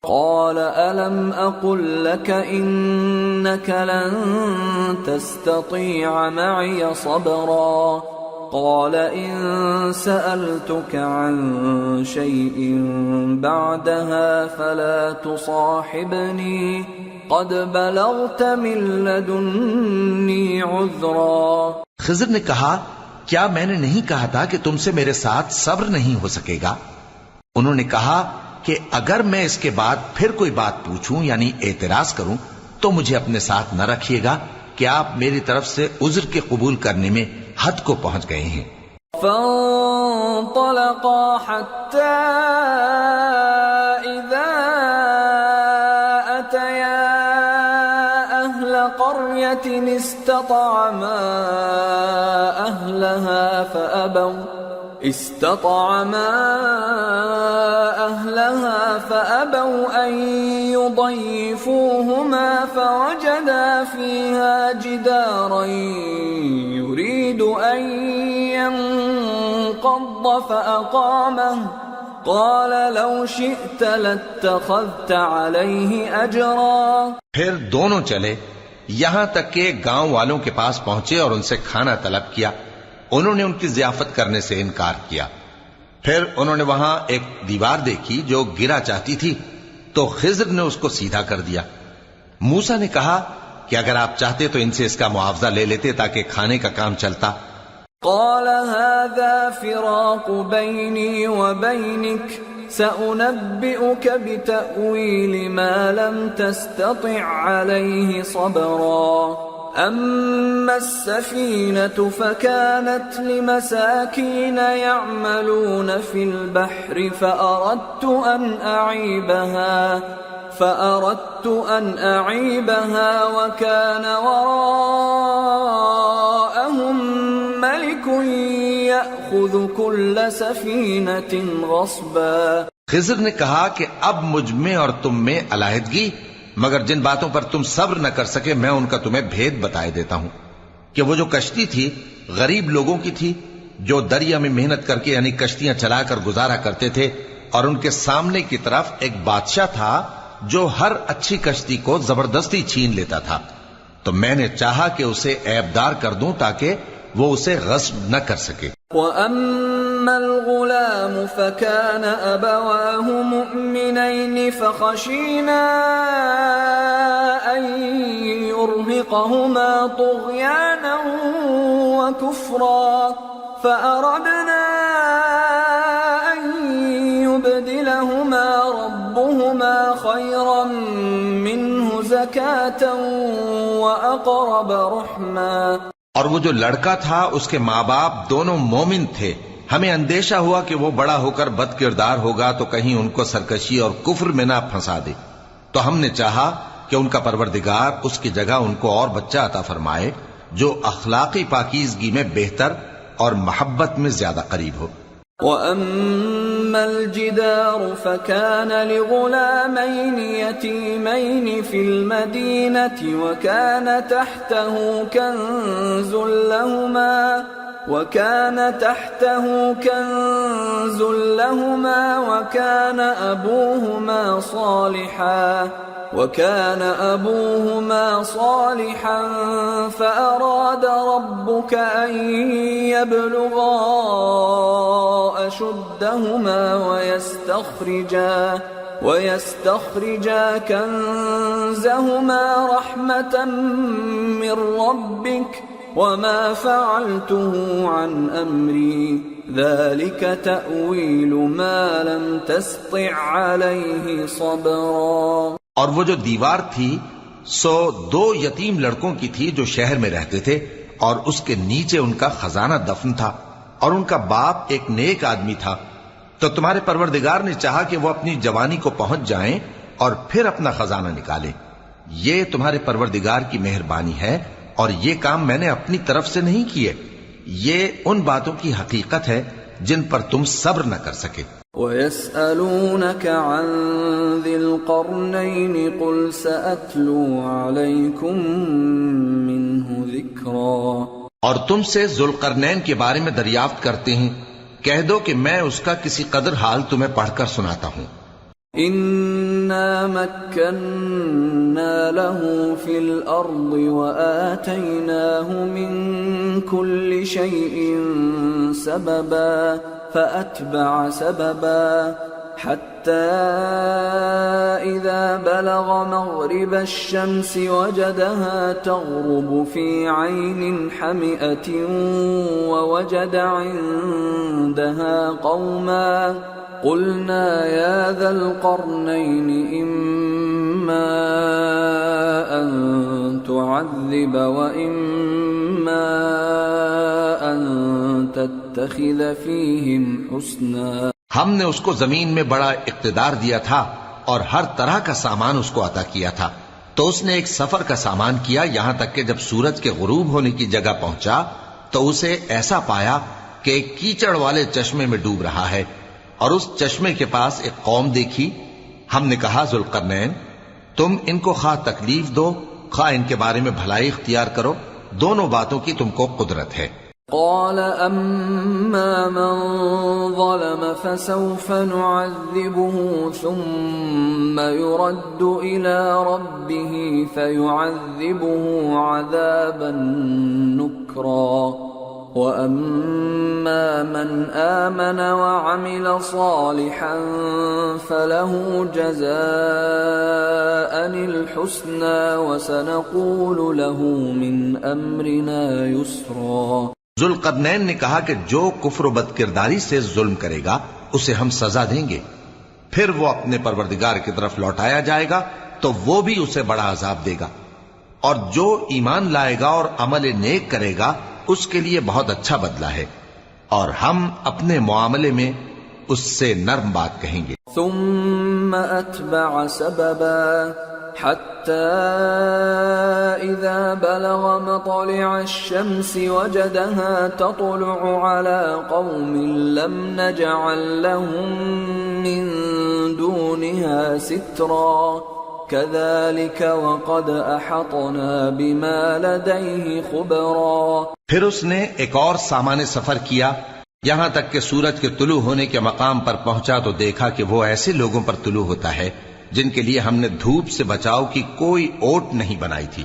قال ألم أقل لك إنك لن تستطيع معي صبرا قال إن سألتك عن شيء بعدها فلا تصاحبني قد بلغت من لدني عذرا. خضر نے کہا کیا میں نے نہیں کہا تھا کہ تم سے میرے ساتھ صبر نہیں ہو سکے گا؟ انہوں نے کہا کہ اگر میں اس کے بعد پھر کوئی بات پوچھوں یعنی اعتراض کروں تو مجھے اپنے ساتھ نہ رکھیے گا کہ آپ میری طرف سے عذر کے قبول کرنے میں حد کو پہنچ گئے ہیں. فانطلقا حتى إذا أتيا أهل قرية استطعما أهلها فأبوا أن يضيفوهما فوجدا فيها جدارا يريد أن ينقض فأقامه قال لو شئت لاتخذت عليه أجرا. پھر دونوں چلے یہاں تک کہ گاؤں والوں کے پاس پہنچے اور ان سے کھانا طلب کیا. انہوں نے ان کی ضیافت کرنے سے انکار کیا. پھر انہوں نے وہاں ایک دیوار دیکھی جو گرا چاہتی تھی تو خضر نے اس کو سیدھا کر دیا. موسیٰ نے کہا کہ اگر آپ چاہتے تو ان سے اس کا معاوضہ لے لیتے تاکہ کھانے کا کام چلتا. قال هذا فراق بيني وبينك سأنبئك بتأويل ما لم تستطع عليه صبرا. أما السفينة فكانت لمساكين يعملون في البحر فأردت أن أعيبها وكان وراءهم ملك يأخذ كل سفينة غصبا. خضر نے کہا کہ اب مجھ میں اور تم میں علیحدگی، مگر جن باتوں پر تم صبر نہ کر سکے میں ان کا تمہیں بھید بتائے دیتا ہوں کہ وہ جو کشتی تھی غریب لوگوں کی تھی جو دریا میں محنت کر کے یعنی کشتیاں چلا کر گزارا کرتے تھے، اور ان کے سامنے کی طرف ایک بادشاہ تھا جو ہر اچھی کشتی کو زبردستی چھین لیتا تھا. تو میں نے چاہا کہ اسے عیبدار کر دوں تاکہ وہ اسے غصب نہ کر سکے. وَأَمَّا الْغُلَامُ فَكَانَ أَبَوَاهُ مُؤْمِنَيْنِ فَخَشِينَا أَن يُرْهِقَهُمَا طُغْيَانًا وَكُفْرًا فَأَرَدْنَا أَن يُبْدِلَهُمَا رَبُّهُمَا خَيْرًا مِّنْهُ زَكَاةً وَأَقْرَبَ رُحْمًا. اور وہ جو لڑکا تھا اس کے ماں باپ دونوں مومن تھے. ہمیں اندیشہ ہوا کہ وہ بڑا ہو کر بد کردار ہوگا تو کہیں ان کو سرکشی اور کفر میں نہ پھنسا دے. تو ہم نے چاہا کہ ان کا پروردگار اس کی جگہ ان کو اور بچہ عطا فرمائے جو اخلاقی پاکیزگی میں بہتر اور محبت میں زیادہ قریب ہو. وَأَمَّا الْجِدَارُ فَكَانَ لِغُلَامَيْنِ يَتِيمَيْنِ فِي الْمَدِينَةِ وَكَانَ تَحْتَهُ كَنْزٌ لَهُمَا وَكَانَ أَبُوهُمَا صَالِحًا فَأَرَادَ رَبُّكَ أَن يَبْلُغَا أَشُدَّهُمَا وَيَسْتَخْرِجَا كَنزَهُمَا رَحْمَةً مِّن رَّبِّكَ وَمَا فَعَلْتُهُ عَنْ أَمْرِي ذَلِكَ تَأْوِيلُ مَا لَمْ تَسْطِع عَلَيْهِ صَبْرًا. اور وہ جو دیوار تھی سو 2 یتیم لڑکوں کی تھی جو شہر میں رہتے تھے اور اس کے نیچے ان کا خزانہ دفن تھا اور ان کا باپ ایک نیک آدمی تھا. تو تمہارے پروردگار نے چاہا کہ وہ اپنی جوانی کو پہنچ جائیں اور پھر اپنا خزانہ نکالے. یہ تمہارے پروردگار کی مہربانی ہے اور یہ کام میں نے اپنی طرف سے نہیں کیے. یہ ان باتوں کی حقیقت ہے جن پر تم صبر نہ کر سکے. وَيَسْأَلُونَكَ عَنْ ذِي الْقَرْنَيْنِ قُلْ سَأَتْلُو عَلَيْكُمْ مِنْهُ ذِكْرًا. اور تم سے ذوالقرنین کے بارے میں دریافت کرتے ہیں، کہہ دو کہ میں اس کا کسی قدر حال تمہیں پڑھ کر سناتا ہوں. إنا مكنا له في الأرض وآتيناه من كل شيء سببا فأتبع سببا حتى إذا بلغ مغرب الشمس وجدها تغرب في عين حمئة ووجد عندها قوما قلنا يا ذا القرنين إما أن تعذب وإما أن تتخذ فيهم حسنا. ہم نے اس کو زمین میں بڑا اقتدار دیا تھا اور ہر طرح کا سامان اس کو عطا کیا تھا، تو اس نے ایک سفر کا سامان کیا یہاں تک کہ جب سورج کے غروب ہونے کی جگہ پہنچا تو اسے ایسا پایا کہ ایک کیچڑ والے چشمے میں ڈوب رہا ہے، اور اس چشمے کے پاس ایک قوم دیکھی. ہم نے کہا ذوالقرنین تم ان کو خواہ تکلیف دو خواہ ان کے بارے میں بھلائی اختیار کرو، دونوں باتوں کی تم کو قدرت ہے. قال أما من ظلم فسوف نعذبه ثم يرد إلى ربه فيعذبه عذابا نكرا وأما من آمن وعمل صالحا فله جزاء الحسنى وسنقول له من أمرنا يسرا. ذوالقرنین نے کہا کہ جو کفر و بد کرداری سے ظلم کرے گا اسے ہم سزا دیں گے، پھر وہ اپنے پروردگار کی طرف لوٹایا جائے گا تو وہ بھی اسے بڑا عذاب دے گا، اور جو ایمان لائے گا اور عمل نیک کرے گا اس کے لیے بہت اچھا بدلہ ہے، اور ہم اپنے معاملے میں اس سے نرم بات کہیں گے. ثم أتبع سببا حتى إذا بلغ مطلع الشمس وجدها تطلع على قوم لم نجعل لهم من دونها سترا كذلك وقد أحطنا بما لديه خبرا. پھر اس نے ایک اور سامان سفر کیا یہاں تک کہ سورج کے طلوع ہونے کے مقام پر پہنچا تو دیکھا کہ وہ ایسے لوگوں پر طلوع ہوتا ہے جن کے لیے ہم نے دھوپ سے بچاؤ کی کوئی اوٹ نہیں بنائی تھی.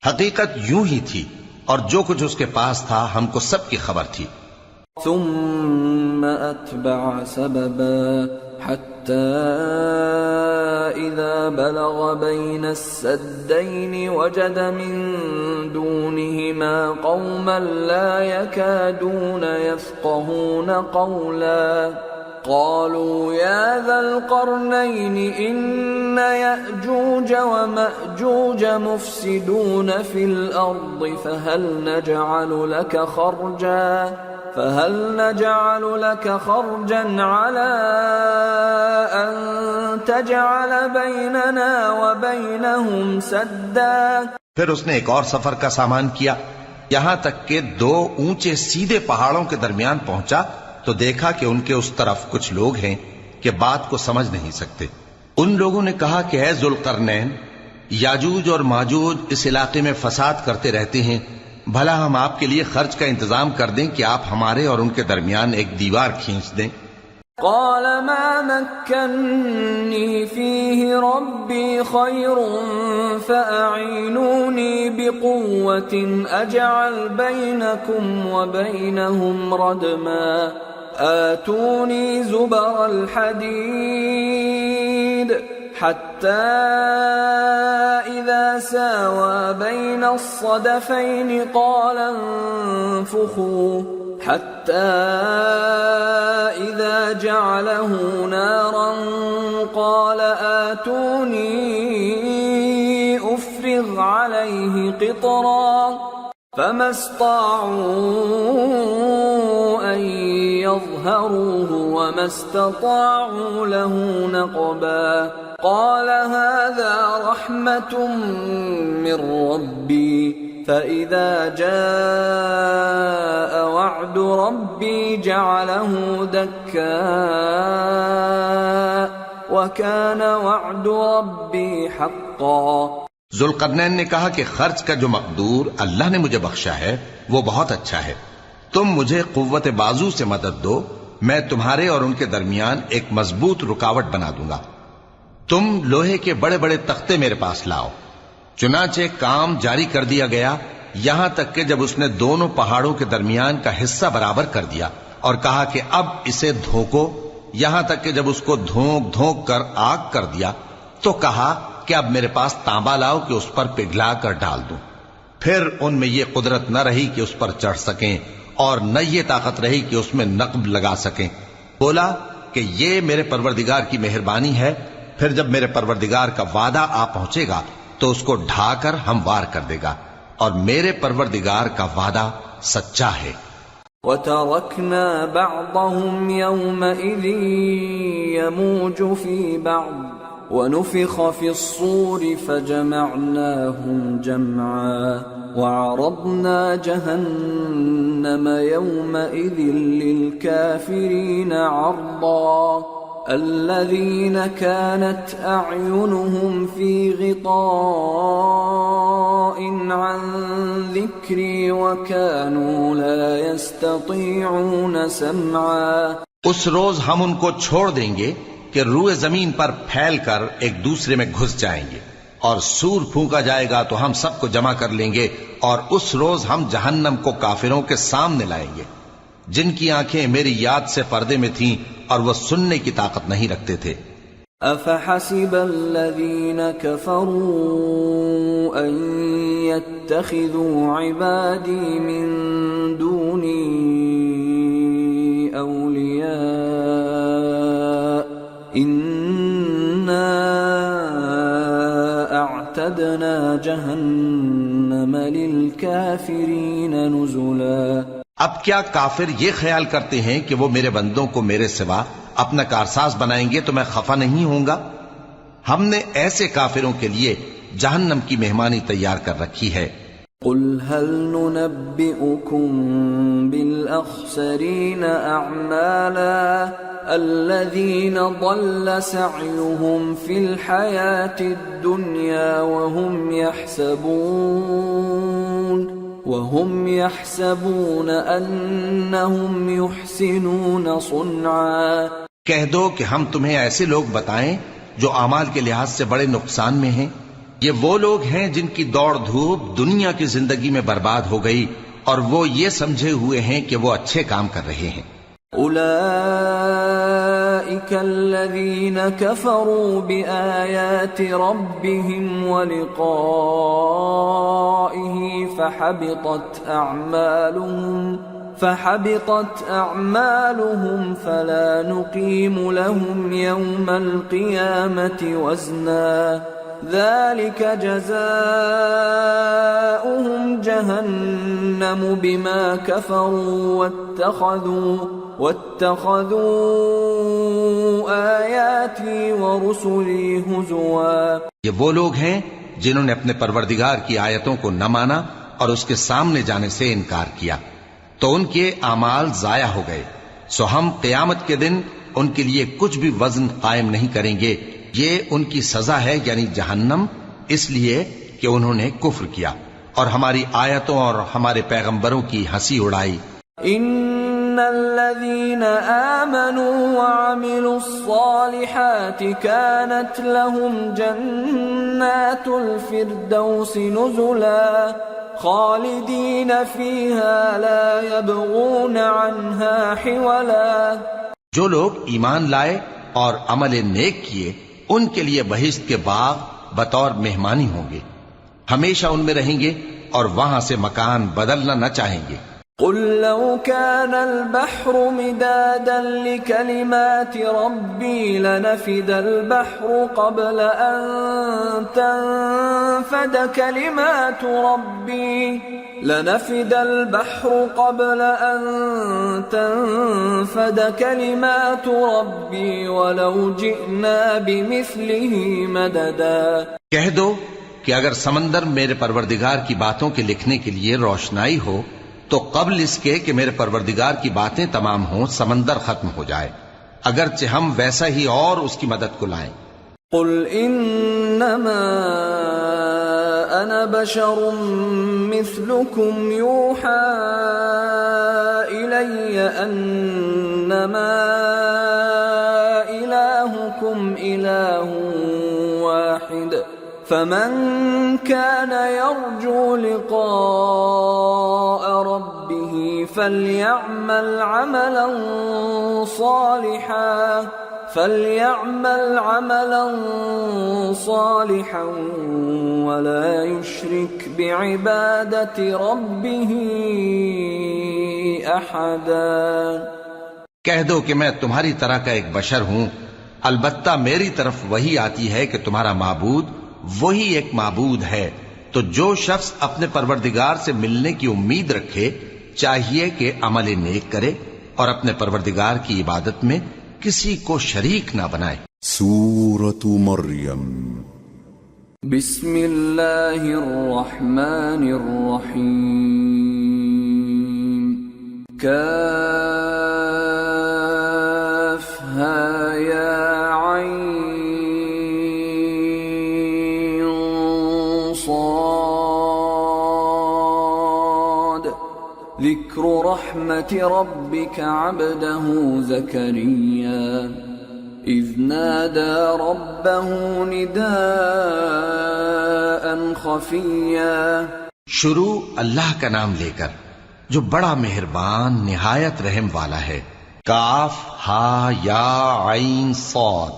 حقیقت یوں ہی تھی اور جو کچھ اس کے پاس تھا ہم کو سب کی خبر تھی. ثم أتبع سببا حتى إذا بلغ بين السدين وجد من دونهما قوما لا يكادون يفقهون قولا قالوا يا ذا القرنين إن يأجوج ومأجوج مفسدون في الأرض فهل نجعل لك خرجا على أن تجعل بيننا وبينهم سدا. پھر اس نے ایک اور سفر کا سامان کیا یہاں تک کہ دو اونچے سیدھے پہاڑوں کے درمیان پہنچا تو دیکھا کہ ان کے اس طرف کچھ لوگ ہیں کہ بات کو سمجھ نہیں سکتے. ان لوگوں نے کہا کہ اے ذوالقرنین یاجوج اور ماجوج اس علاقے میں فساد کرتے رہتے ہیں، بھلا ہم آپ کے لیے خرچ کا انتظام کر دیں کہ آپ ہمارے اور ان کے درمیان ایک دیوار کھینچ دیں. قال ما مكنني فيه ربي خير فأعينوني بقوة أجعل بينكم وبينهم ردما آتوني زبر الحديد حتى إذا ساوى بين الصدفين قال انفخوا حتى إذا جعله نارا قال آتوني أفرغ عليه قطرا فما استطاعوا أن يظهروه وما استطاعوا له نقبا. قال هذا رحمة من ربي فإذا جاء وعد ربي جعله دكا وكان وعد ربي حقا. ذوالقرنین نے کہا کہ خرچ کا جو مقدور اللہ نے مجھے بخشا ہے وہ بہت اچھا ہے، تم مجھے قوت بازو سے مدد دو، میں تمہارے اور ان کے درمیان ایک مضبوط رکاوٹ بنا دوں گا. تم لوہے کے بڑے بڑے تختے میرے پاس لاؤ۔ چنانچہ کام جاری کر دیا گیا، یہاں تک کہ جب اس نے دونوں پہاڑوں کے درمیان کا حصہ برابر کر دیا اور کہا کہ اب اسے دھوکو، یہاں تک کہ جب اس کو دھونک دھونک کر آگ کر دیا تو کہا کہ اب میرے پاس تانبا لاؤ کہ اس پر پگھلا کر ڈال دوں۔ پھر ان میں یہ قدرت نہ رہی کہ اس پر چڑھ سکیں اور نہ یہ طاقت رہی کہ اس میں نقب لگا سکیں۔ بولا کہ یہ میرے پروردگار کی مہربانی ہے، پھر جب میرے پروردگار کا وعدہ آ پہنچے گا تو اس کو ڈھا کر ہموار کر دے گا، اور میرے پروردگار کا وعدہ سچا ہے۔ وَتَرَكْنَا بَعْضَهُمْ يَوْمَئِذٍ يَمُوجُ فِي بَعْضٍ وَنُفِخَ فِي الصُّورِ فَجَمَعْنَاهُمْ جَمْعًا وَعَرَضْنَا جَهَنَّمَ يَوْمَئِذٍ لِلْكَافِرِينَ عَرْضًا الذين كانت أعينهم في غطاء عن ذكري وكانوا لا يستطيعون سمعا۔ اس روز ہم ان کو چھوڑ دیں گے کہ روئے زمین پر پھیل کر ایک دوسرے میں گھس جائیں گے، اور سور پھونکا جائے گا تو ہم سب کو جمع کر لیں گے، اور اس روز ہم جہنم کو کافروں کے سامنے لائیں گے جن کی آنکھیں میری یاد سے پردے میں تھیں اور وہ سننے کی طاقت نہیں رکھتے تھے۔ أَفَحَسِبَ الَّذِينَ كَفَرُوا أَن يَتَّخِذُوا عِبَادِي مِن دُونِي أَوْلِيَاءَ إِنَّا أَعْتَدْنَا جَهَنَّمَ لِلْكَافِرِينَ نُزُلًا۔ اب کیا کافر یہ خیال کرتے ہیں کہ وہ میرے بندوں کو میرے سوا اپنا کارساز بنائیں گے تو میں خفا نہیں ہوں گا؟ ہم نے ایسے کافروں کے لیے جہنم کی مہمانی تیار کر رکھی ہے۔ قل هل ننبئكم بالأخسرين أعمالا الذين ضل سعيهم في الحياة الدنيا وهم يحسبون أنهم يحسنون صنعا۔ کہہ دو کہ ہم تمہیں ایسے لوگ بتائیں جو اعمال کے لحاظ سے بڑے نقصان میں ہیں۔ یہ وہ لوگ ہیں جن کی دوڑ دھوپ دنیا کی زندگی میں برباد ہو گئی اور وہ یہ سمجھے ہوئے ہیں کہ وہ اچھے کام کر رہے ہیں۔ أولئك الذين كفروا بآيات ربهم ولقائه فحبطت أعمالهم فلا نقيم لهم يوم القيامة وزنا ذلك جزاؤهم جهنم بما كفروا واتخذوا آياتي ورسلي هزوا۔ یہ وہ لوگ ہیں جنہوں نے اپنے پروردگار کی آیتوں کو نہ مانا اور اس کے سامنے جانے سے انکار کیا تو ان کے اعمال ضائع ہو گئے، سو ہم قیامت کے دن ان کے لیے کچھ بھی وزن قائم نہیں کریں گے۔ یہ ان کی سزا ہے یعنی جہنم، اس لیے کہ انہوں نے کفر کیا اور ہماری آیتوں اور ہمارے پیغمبروں کی ہنسی اڑائی۔ ان الذين آمنوا وعملوا الصالحات كانت لهم جنات الفردوس نزلا خالدين فيها لا يبغون عنها حولا۔ جو لوگ ایمان لائے اور عمل نیک کیے ان کے لیے بہشت کے باغ بطور مہمانی ہوں گے، ہمیشہ ان میں رہیں گے اور وہاں سے مکان بدلنا نہ چاہیں گے۔ قل لو كان البحر مدادا لكلمات ربي لنفد البحر قبل أن تنفد كلمات ربي ولو جئنا بمثله مددا۔ کہہ دو کہ اگر سمندر میرے پروردگار کی باتوں کے لکھنے کے لیے روشنائی ہو تو قبل اس کے کہ میرے پروردگار کی باتیں تمام ہوں سمندر ختم ہو جائے، اگرچہ ہم ویسا ہی اور اس کی مدد کو لائیں۔ قل انما انا بشر مثلكم يوحى الي انما الهكم اله واحد فمن كان يرجو لقاء ربه فليعمل عملا صالحا ولا يشرك بعبادة ربه أحدا۔ کہہ دو کہ میں تمہاری طرح کا ایک بشر ہوں، البتہ میری طرف وہی آتی ہے کہ تمہارا معبود وہی ایک معبود ہے، تو جو شخص اپنے پروردگار سے ملنے کی امید رکھے چاہیے کہ عمل نیک کرے اور اپنے پروردگار کی عبادت میں کسی کو شریک نہ بنائے۔ سورة مریم۔ بسم اللہ الرحمن الرحیم۔ کافہا یا عین صاد۔ ذکر رحمت ربک عبدہ زکریا اذ نادى ربه نداء خفيا۔ شروع اللہ کا نام لے کر جو بڑا مہربان نہایت رحم والا ہے۔ کاف ہا یا عین صاد،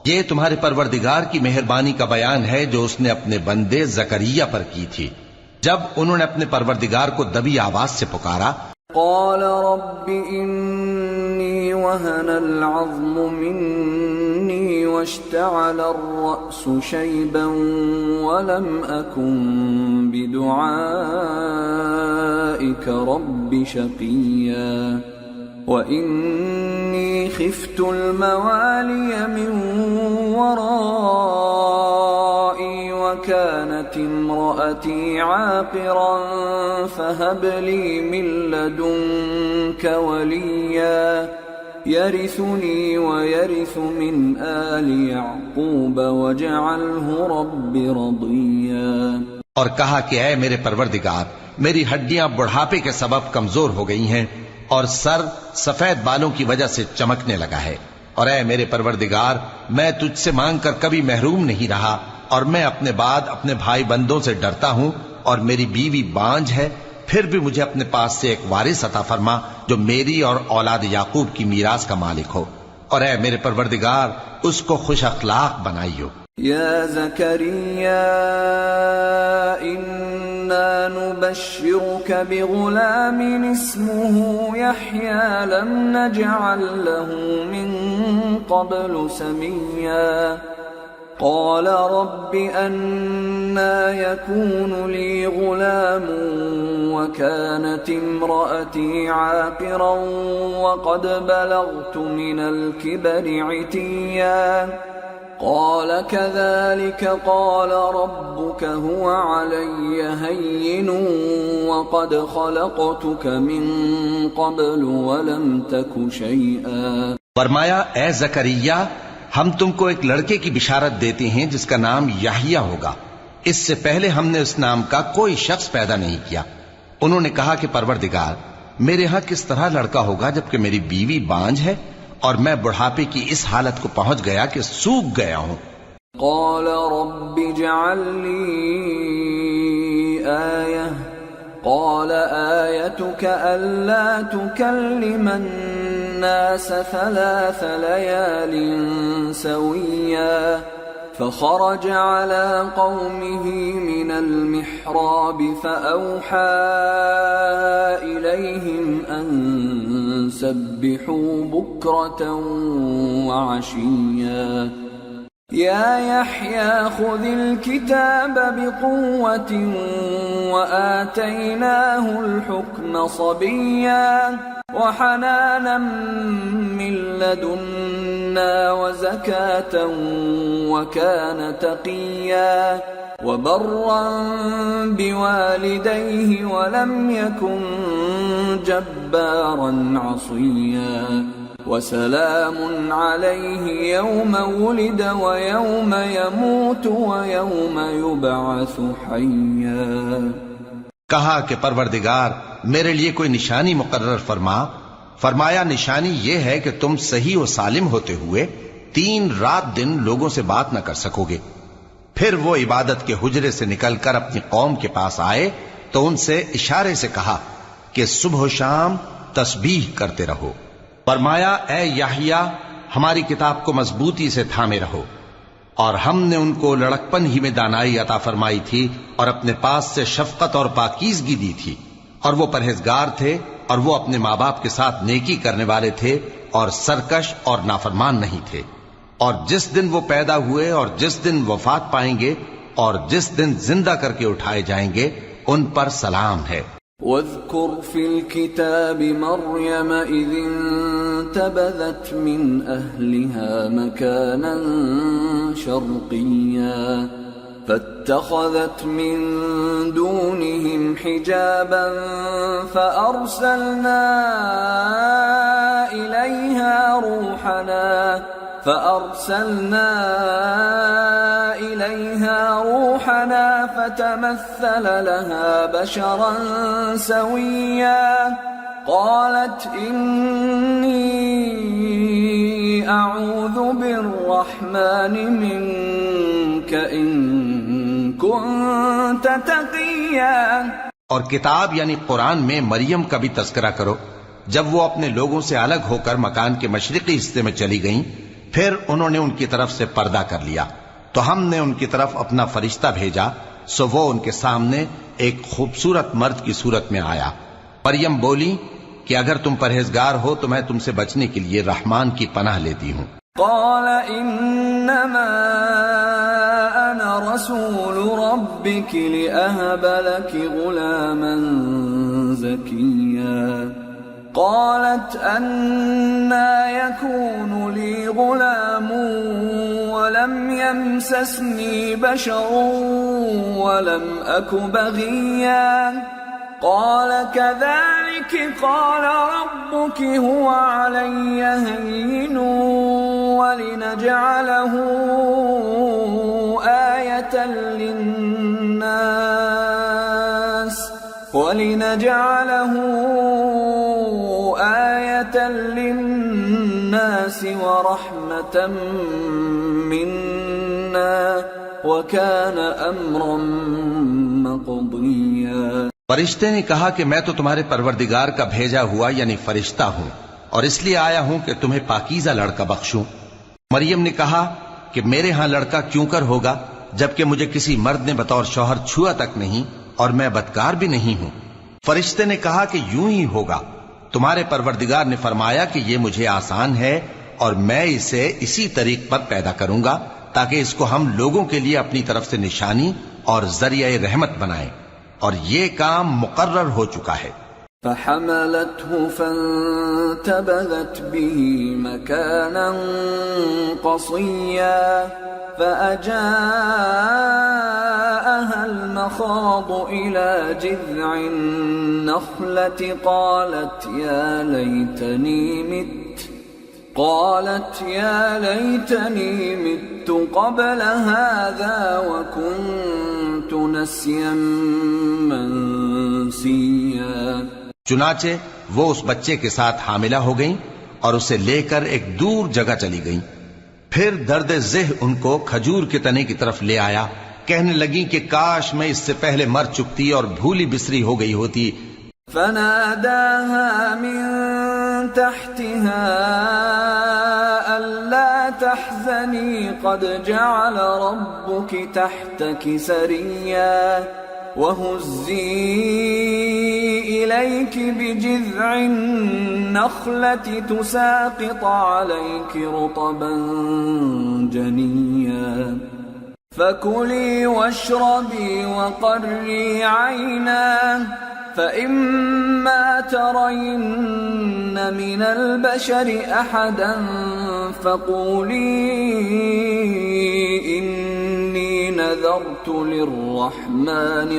یہ تمہارے پروردگار کی مہربانی کا بیان ہے جو اس نے اپنے بندے زکریا پر کی تھی جب انہوں نے اپنے پروردگار کو دبی آواز سے پکارا۔ قال رب إني وهن العظم مني واشتعل الرأس شيبا ولم أكن بدعائك رب شقيا وإني خفت الموالي من ورائي وكانت امرأتي عاقرا فهب لي من لدنك وليا يرثني ويرث من آل يعقوب واجعله رب رضيا۔ اور کہا کہ اے میرے پروردگار، میری ہڈیاں بڑھاپے کے سبب کمزور ہو گئی ہیں اور سر سفید بالوں کی وجہ سے چمکنے لگا ہے، اور اے میرے پروردگار میں تجھ سے مانگ کر کبھی محروم نہیں رہا، اور میں اپنے بعد اپنے بھائی بندوں سے ڈرتا ہوں، اور میری بیوی بانجھ ہے، پھر بھی مجھے اپنے پاس سے ایک وارث عطا فرما جو میری اور اولاد یعقوب کی میراث کا مالک ہو، اور اے میرے پروردگار اس کو خوش اخلاق بنائیو۔ یا زکریا انا نبشرک بغلام اسمه يحيى لم نجعل له من قبل سميا قال رب أنا يكون لي غلام وكانت امرأتي عاقرا وقد بلغت من الكبر عتيا قال كذلك قال ربك هو علي هين وقد خلقتك من قبل ولم تك شيئا۔ فرمایا اے زکریا ہم تم کو ایک لڑکے کی بشارت دیتے ہیں جس کا نام یحییٰ ہوگا، اس سے پہلے ہم نے اس نام کا کوئی شخص پیدا نہیں کیا۔ انہوں نے کہا کہ پروردگار میرے ہاں کس طرح لڑکا ہوگا جبکہ میری بیوی بانجھ ہے اور میں بڑھاپے کی اس حالت کو پہنچ گیا کہ سوکھ گیا ہوں۔ قال رب اجعل لي آية قال آيتك ألا تكلم الناس 3 ليال سويا فخرج على قومه من المحراب فأوحى إليهم أن سبحوا بكرة وعشيا يا يحيى خذ الكتاب بقوة وآتيناه الحكم صبيا وحنانا من لدنا وزكاة وكان تقيا وبرا بوالديه ولم يكن جبارا عصيا وسلام عليه يوم ولد ويوم يموت ويوم يبعث حيا۔ کہا کہ پروردگار میرے لیے کوئی نشانی مقرر فرما۔ فرمایا نشانی یہ ہے کہ تم صحیح و سالم ہوتے ہوئے 3 رات دن لوگوں سے بات نہ کر سکو گے، پھر وہ عبادت کے حجرے سے نکل کر اپنی قوم کے پاس آئے تو ان سے اشارے سے کہا کہ صبح و شام تسبیح کرتے رہو۔ فرمایا اے یحییٰ، ہماری کتاب کو مضبوطی سے تھامے رہو، اور ہم نے ان کو لڑکپن ہی میں دانائی عطا فرمائی تھی اور اپنے پاس سے شفقت اور پاکیزگی دی تھی، اور وہ پرہیزگار تھے اور وہ اپنے ماں باپ کے ساتھ نیکی کرنے والے تھے اور سرکش اور نافرمان نہیں تھے۔ اور جس دن وہ پیدا ہوئے اور جس دن وفات پائیں گے اور جس دن زندہ کر کے اٹھائے جائیں گے ان پر سلام ہے۔ واذكر في الكتاب مريم إذ انتبذت من أهلها مكانا شرقيا فاتخذت من دونهم حجابا فأرسلنا إليها روحنا فتمثل لها بشرا سويا قالت إني أعوذ بالرحمن منك إن كنت تقيا۔ اور کتاب یعنی قرآن میں مریم کا بھی تذکرہ کرو جب وہ اپنے لوگوں سے الگ ہو کر مکان کے مشرقی حصے میں چلی گئیں، پھر انہوں نے ان کی طرف سے پردہ کر لیا تو ہم نے ان کی طرف اپنا فرشتہ بھیجا، سو وہ ان کے سامنے ایک خوبصورت مرد کی صورت میں آیا۔ مریم بولی کہ اگر تم پرہیزگار ہو تو میں تم سے بچنے کے لیے رحمان کی پناہ لیتی ہوں۔ قال انما انا رسول ربك لأهب لك غلاما زكيا قالت أنى يكون لي غلام ولم يمسسني بشر ولم أك بغيا قال كذلك قال ربك هو علي هين ولنجعله آية للناس ورحمة منا وكان أمرا مقضيا۔ فرشتے نے کہا کہ میں تو تمہارے پروردگار کا بھیجا ہوا یعنی فرشتہ ہوں، اور اس لیے آیا ہوں کہ تمہیں پاکیزہ لڑکا بخشوں۔ مریم نے کہا کہ میرے ہاں لڑکا کیوں کر ہوگا جبکہ مجھے کسی مرد نے بطور شوہر چھوا تک نہیں اور میں بدکار بھی نہیں ہوں۔ فرشتے نے کہا کہ یوں ہی ہوگا، تمہارے پروردگار نے فرمایا کہ یہ مجھے آسان ہے اور میں اسے اسی طریق پر پیدا کروں گا تاکہ اس کو ہم لوگوں کے لیے اپنی طرف سے نشانی اور ذریعہ رحمت بنائیں، اور یہ کام مقرر ہو چکا ہے۔ فحملته فانتبذت به مكانا قصيا فأجاءها المخاض إلى جذع النخلة قالت يا ليتني مت قبل هذا وكنت نسيا منسيا۔ چنانچہ وہ اس بچے کے ساتھ حاملہ ہو گئیں اور اسے لے کر ایک دور جگہ چلی گئیں۔ پھر درد ذہ ان کو کھجور کے تنے کی طرف لے آیا، کہنے لگیں کہ کاش میں اس سے پہلے مر چکتی اور بھولی بسری ہو گئی ہوتی۔ فناداها من تحتها ألا تحزني قد جعل ربك تحتك سريا وهزي إليك بجذع النخلة تساقط عليك رطبا جنيا فكلي واشربي وقري عينا فإما ترين من البشر أحدا فقولي إني نذرت للرحمن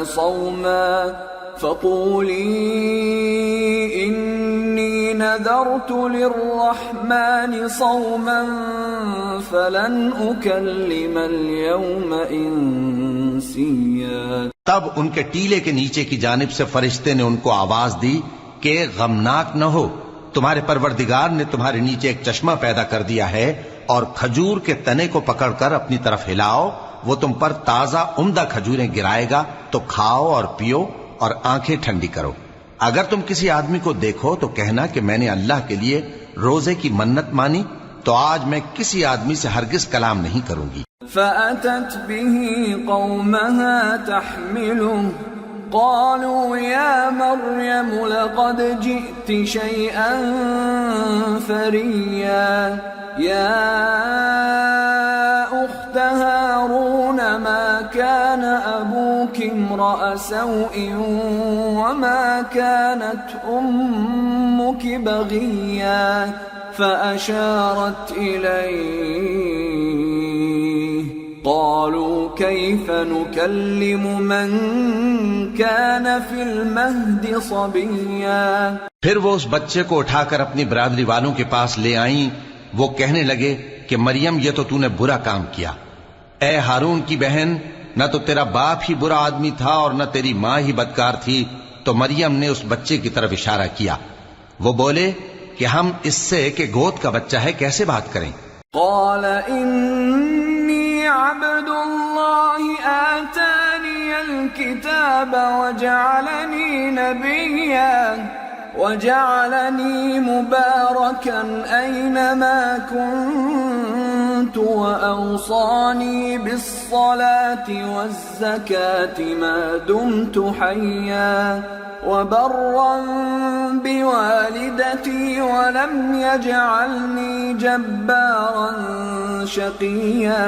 صوما فلن أكلم اليوم إنسيا۔ تب ان کے ٹیلے کے نیچے کی جانب سے فرشتے نے ان کو آواز دی کہ غمناک نہ ہو، تمہارے پروردگار نے تمہارے نیچے ایک چشمہ پیدا کر دیا ہے، اور کھجور کے تنے کو پکڑ کر اپنی طرف ہلاؤ وہ تم پر تازہ عمدہ کھجوریں گرائے گا تو کھاؤ اور پیو اور آنکھیں ٹھنڈی کرو۔ اگر تم کسی آدمی کو دیکھو تو کہنا کہ میں نے اللہ کے لیے روزے کی منت مانی، تو آج میں کسی آدمی سے ہرگز کلام نہیں کروں گی۔ فأتت به قومها تحمله قالوا يا مريم لقد جئت شيئا فريا يا أخت هارون ما كان أبوك امرأ سوء وما كانت أمك بغيا فأشارت إليه قالوا كيف نكلم من كان في المهد صبيا۔ پھر وہ اس بچے کو اٹھا کر اپنی برادری والوں کے پاس لے آئیں۔ وہ کہنے لگے کہ مریم یہ تو نے برا کام کیا۔ اے ہارون کی بہن، نہ تو تیرا باپ ہی برا آدمی تھا اور نہ تیری ماں ہی بدکار تھی۔ تو مریم نے اس بچے کی طرف اشارہ کیا۔ وہ بولے کہ ہم اس سے کہ گود کا بچہ ہے کیسے بات کریں؟ قال إني عبد الله آتاني الكتاب وجعلني نبيا وجعلني مباركا أينما كنت وأوصاني بالصلاة والزكاة ما دمت حيا وبرا بوالدتي ولم يجعلني جبارا شقيا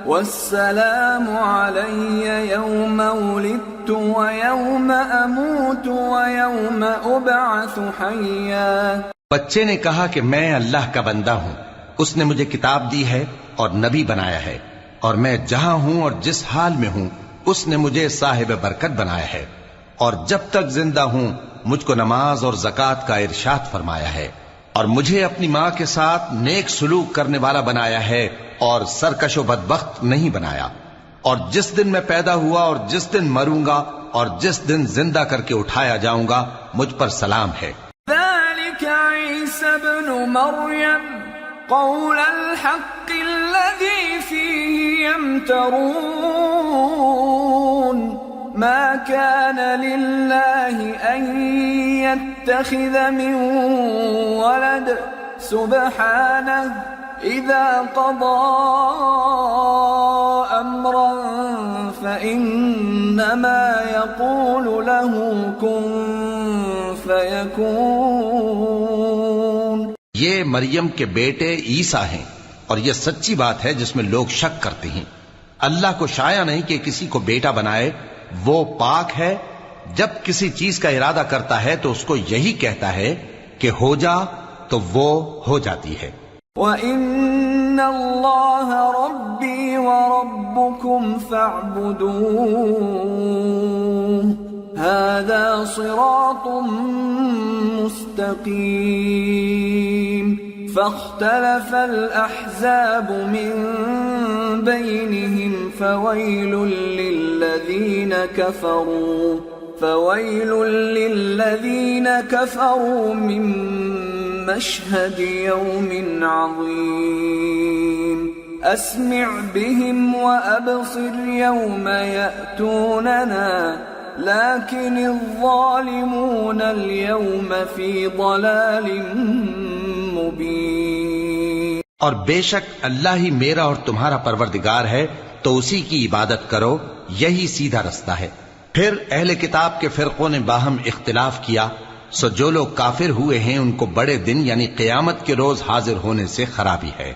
والسلام علي يوم ولدت ويوم أموت ويوم أبعث حيا۔ بچے نے کہا کہ میں اللہ کا بندہ ہوں، اس نے مجھے کتاب دی ہے اور نبی بنایا ہے، اور میں جہاں ہوں اور جس حال میں ہوں اس نے مجھے صاحب برکت بنایا ہے، اور جب تک زندہ ہوں مجھ کو نماز اور زکوٰۃ کا ارشاد فرمایا ہے، اور مجھے اپنی ماں کے ساتھ نیک سلوک کرنے والا بنایا ہے اور سرکش و بدبخت نہیں بنایا، اور جس دن میں پیدا ہوا اور جس دن مروں گا اور جس دن زندہ کر کے اٹھایا جاؤں گا مجھ پر سلام ہے۔ ذلك عيسى ابن مريم قول الحق الذي فيه يمترون ما كان لله أن يتخذ من ولد سبحانه إذا قضى أمرا فإنما يقول له كن فيكون۔ یہ مریم کے بیٹے عیسیٰ ہیں، اور یہ سچی بات ہے جس میں لوگ شک کرتے ہیں۔ اللہ کو شایع نہیں کہ کسی کو بیٹا بنائے، وہ پاک ہے، جب کسی چیز کا ارادہ کرتا ہے تو اس کو یہی کہتا ہے کہ ہو جا تو وہ ہو جاتی ہے۔ وَإِنَّ اللَّهَ رَبِّي وَرَبُّكُمْ فَاعْبُدُوهُ هَذَا صِرَاطٌ مُسْتَقِيمٌ۔ فاختلف الأحزاب من بينهم فويل للذين كفروا من مشهد يوم عظيم أسمع بهم وأبصر يوم يأتوننا لكن الظالمون اليوم في ضلال مبين۔ اور بے شک اللہ ہی میرا اور تمہارا پروردگار ہے، تو اسی کی عبادت کرو، یہی سیدھا رستہ ہے۔ پھر اہل کتاب کے فرقوں نے باہم اختلاف کیا، سو جو لوگ کافر ہوئے ہیں ان کو بڑے دن یعنی قیامت کے روز حاضر ہونے سے خرابی ہے۔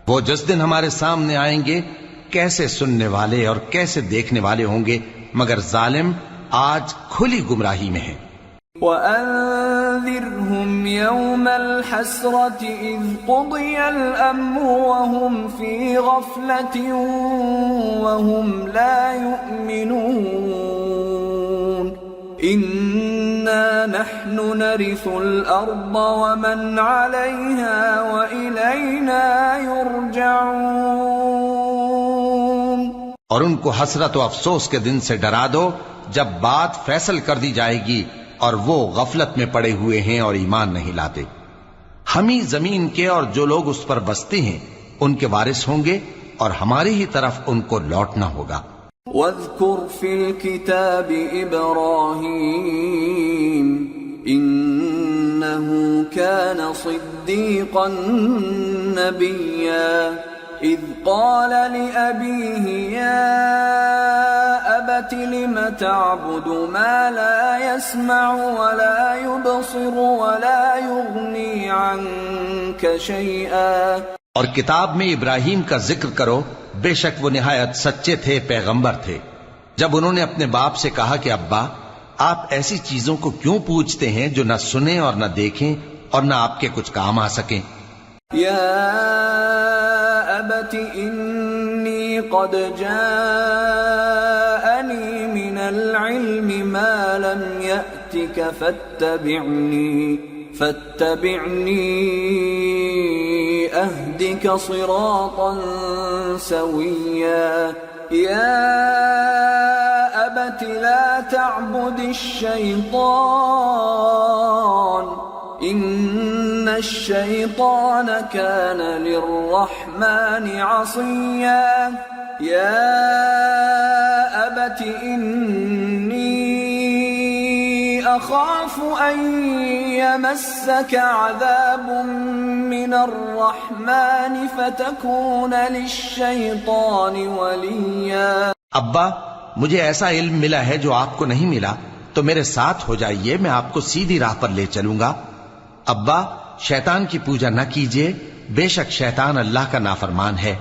وہ جس دن ہمارے سامنے آئیں گے کیسے سننے والے اور کیسے دیکھنے والے ہوں گے، مگر ظالم آج کھلی گمراہی میں ہیں۔ وَأَنذِرْهُمْ يَوْمَ الْحَسْرَةِ إِذْ قُضِيَ الْأَمْرُ وَهُمْ فِي غَفْلَةٍ وَهُمْ لَا يُؤْمِنُونَ إِنَّا نَحْنُ نَرِثُ الْأَرْضَ وَمَنْ عَلَيْهَا وَإِلَيْنَا يُرْجَعُونَ۔ اور ان کو حسرت و افسوس کے دن سے ڈرا دو جب بات فیصل کر دی جائے گی اور وہ غفلت میں پڑے ہوئے ہیں اور ایمان نہیں لاتے۔ ہم ہی زمین کے اور جو لوگ اس پر بستے ہیں ان کے وارث ہوں گے، اور ہماری ہی طرف ان کو لوٹنا ہوگا۔ واذكر في الكتاب إبراهيم إنه كان صديقا نبيا إذ قال لأبيه يا أبت لم تعبد ما لا يسمع ولا يبصر ولا يغني عنك شيئا۔ اور کتاب میں ابراہیم کا ذکر کرو، بے شک وہ نہایت سچے تھے، پیغمبر تھے، جب انہوں نے اپنے باپ سے کہا کہ ابا آپ ایسی چیزوں کو کیوں پوچھتے ہیں جو نہ سنیں اور نہ دیکھیں اور نہ آپ کے کچھ کام آ سکیں۔ یا ابت انی قد جاءنی من العلم ما لم یأتک فاتبعنی اہدک صراطا سویا۔ یا ابت لا تعبد الشیطان ان الشیطان کان للرحمن عصیا۔ یا ابت انی اخاف ان یمسک عذاب من الرحمن فتکون للشیطان ولیا۔ ابا مجھے ایسا علم ملا ہے جو آپ کو نہیں ملا، تو میرے ساتھ ہو جائیے، میں آپ کو سیدھی راہ پر لے چلوں گا۔ ابا شیطان کی پوجا نہ کیجیے، بے شک شیطان اللہ کا نافرمان ہے۔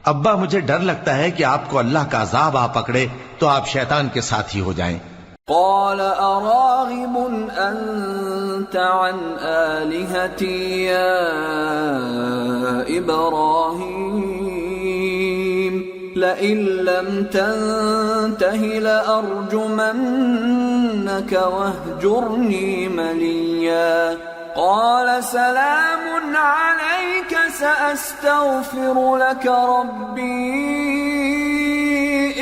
ابا مجھے ڈر لگتا ہے کہ آپ کو اللہ کا عذاب آ پکڑے تو آپ شیطان کے ساتھی ہو جائیں۔ قال اراغب انت عن آلهتي يا ابراهيم لئن لم تنته لأرجمنك واهجرني مليا۔ قال سلام عليك سأستغفر لك ربي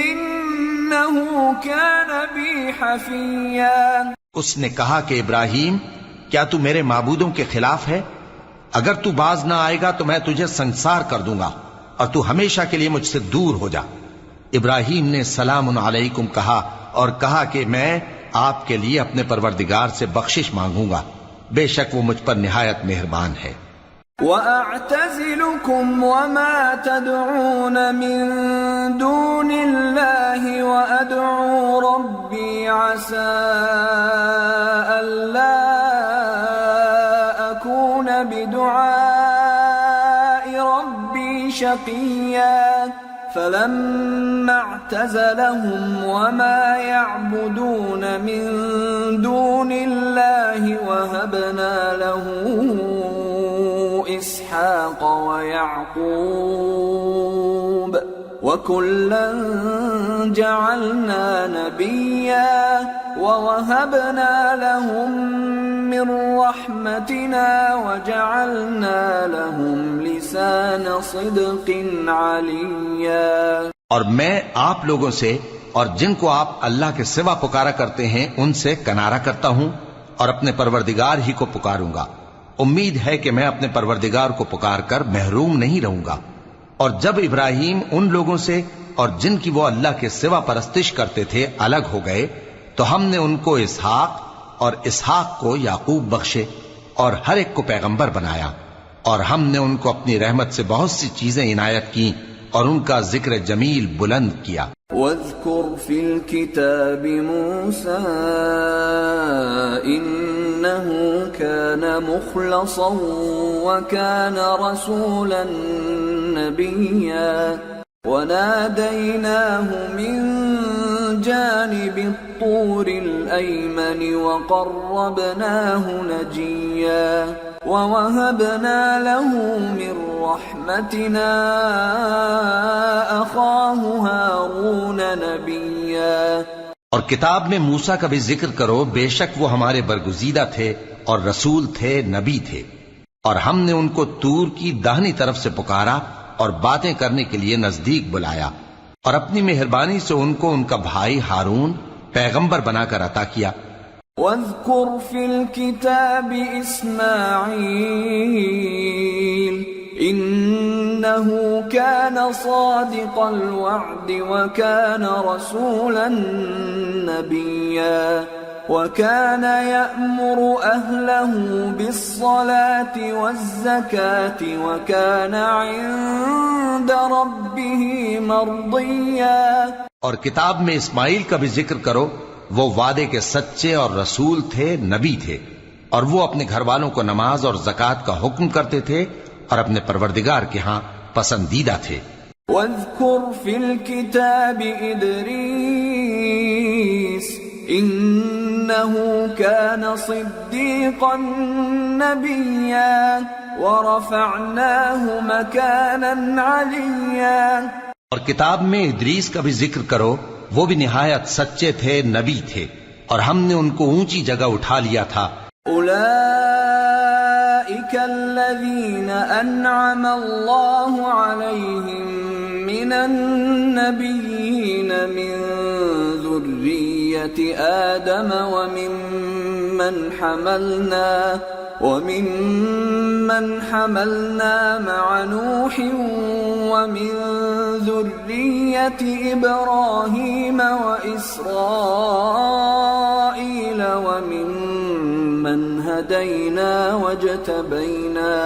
إنه كان بي حفيا۔ اس نے کہا کہ ابراہیم کیا تو میرے معبودوں کے خلاف ہے؟ اگر تو باز نہ آئے گا تو میں تجھے سنسار کر دوں گا اور تو ہمیشہ کے لیے مجھ سے دور ہو جا۔ ابراہیم نے سلام علیکم کہا اور کہا کہ میں آپ کے لیے اپنے پروردگار سے بخشش مانگوں گا، بے شک وہ مجھ پر نہایت مہربان ہے۔ وَأَعْتَزِلُكُمْ وَمَا تَدْعُونَ مِن دُونِ اللَّهِ وَأَدْعُو رَبِّي عَسَىٰ أَلَّا أَكُونَ بِدُعَاءِ رَبِّي شَقِيًّا۔ فَلَمَّا اعْتَزَلَهُمْ وَمَا يَعْبُدُونَ مِن دُونِ اللَّهِ وَهَبْنَا لَهُ إسحاق ويعقوب وكلا جعلنا نبيا ووهبنا لهم من رحمتنا وجعلنا لهم لسان صدق عليا۔ اور میں آپ لوگوں سے اور جن کو آپ اللہ کے سوا پکارا کرتے ہیں ان سے کنارہ کرتا ہوں اور اپنے پروردگار ہی کو پکاروں گا۔ امید ہے کہ میں اپنے پروردگار کو پکار کر محروم نہیں رہوں گا۔ اور جب ابراہیم ان لوگوں سے اور جن کی وہ اللہ کے سوا پرستش کرتے تھے الگ ہو گئے تو ہم نے ان کو اسحاق اور اسحاق کو یعقوب بخشے اور ہر ایک کو پیغمبر بنایا، اور ہم نے ان کو اپنی رحمت سے بہت سی چیزیں عنایت کی اور ان کا ذکر جمیل بلند کیا۔ واذكر في الكتاب موسى إنه كان مخلصا وكان رسولا نبيا وناديناه من جانب الطور الأيمن وقربناه نجيا ووهبنا له من رحمتنا أخاه هارون نبيا۔ اور کتاب میں موسیٰ کا بھی ذکر کرو، بے شک وہ ہمارے برگزیدہ تھے اور رسول تھے، نبی تھے، اور ہم نے ان کو طور کی داہنی طرف سے پکارا اور باتیں کرنے کے لیے نزدیک بلایا، اور اپنی مہربانی سے ان کو ان کا بھائی ہارون پیغمبر بنا کر عطا کیا۔ واذكر في الكتاب إسماعيل إنه كان صادق الوعد وكان رسولا نبيا وكان يأمر أهله بالصلاة والزكاة وكان عند ربه مرضيا. اور کتاب میں اسماعیل کا بھی ذکر کرو، وہ وعدے کے سچے اور رسول تھے، نبی تھے، اور وہ اپنے گھر والوں کو نماز اور زکوٰۃ کا حکم کرتے تھے اور اپنے پروردگار کے ہاں پسندیدہ تھے. واذكر في الكتاب إدريس إنه كان صديقا نبيا ورفعناه مكانا عليا. اور کتاب میں ادریس کا بھی ذکر کرو، وہ بھی نہایت سچے تھے، نبی تھے، اور ہم نے ان کو اونچی جگہ اٹھا لیا تھا. أولئك الذين أنعم الله عليهم من النبيين من ذرية آدم ومن حملنا مع نوح ومن ذرية إبراهيم وإسرائيل وممن هدينا واجتبينا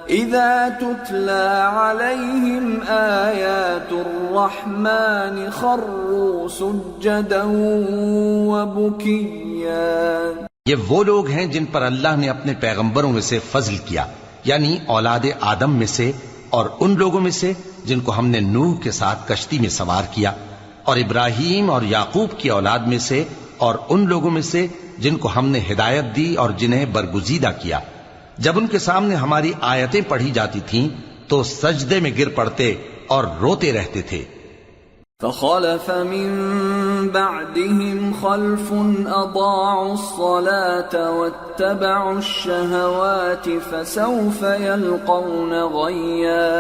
إذا تتلى عليهم آيات الرحمن خروا سجدا وبكيا. یہ وہ لوگ ہیں جن پر اللہ نے اپنے پیغمبروں میں سے فضل کیا، یعنی اولاد آدم میں سے، اور ان لوگوں میں سے جن کو ہم نے نوح کے ساتھ کشتی میں سوار کیا، اور ابراہیم اور یعقوب کی اولاد میں سے، اور ان لوگوں میں سے جن کو ہم نے ہدایت دی اور جنہیں برگزیدہ کیا. جب ان کے سامنے ہماری آیتیں پڑھی جاتی تھیں تو سجدے میں گر پڑتے اور روتے رہتے تھے. فخلف من بعدهم خلف أضاعوا الصلاة واتبعوا الشهوات فسوف يلقون غيا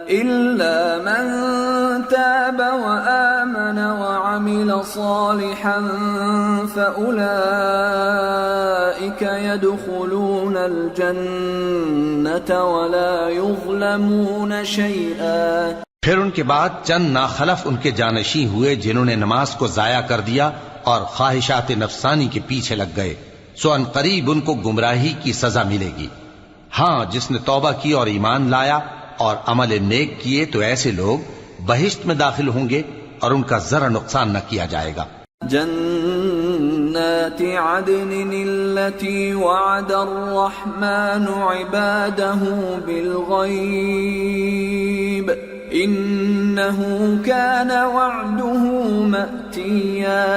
إلا من تاب وآمن وعمل صالحا فأولئك يدخلون الجنة ولا يظلمون شيئا. پھر ان کے بعد چند ناخلف ان کے جانشین ہوئے جنہوں نے نماز کو ضائع کر دیا اور خواہشات نفسانی کے پیچھے لگ گئے، سو ان قریب ان کو گمراہی کی سزا ملے گی. ہاں، جس نے توبہ کی اور ایمان لایا اور عمل نیک کیے تو ایسے لوگ بہشت میں داخل ہوں گے اور ان کا ذرا نقصان نہ کیا جائے گا. جنات عدن التي وعد الرحمن عباده بالغيب إنه كان وعده مأتيا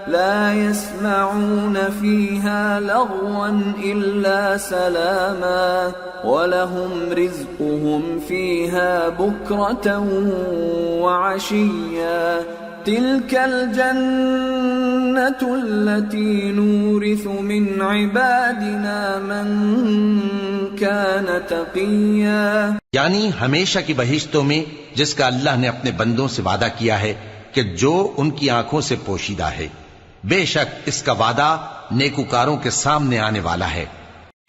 لا يسمعون فيها لغوا إلا سلاما ولهم رزقهم فيها بكرة وعشيا تلك الجنة التي نورث من عبادنا من كان تقيا. یعنی ہمیشہ کی بہشتوں میں جس کا اللہ نے اپنے بندوں سے وعدہ کیا ہے کہ جو ان کی آنکھوں سے پوشیدہ ہے، بے شک اس کا وعدہ نیکوکاروں کے سامنے آنے والا ہے.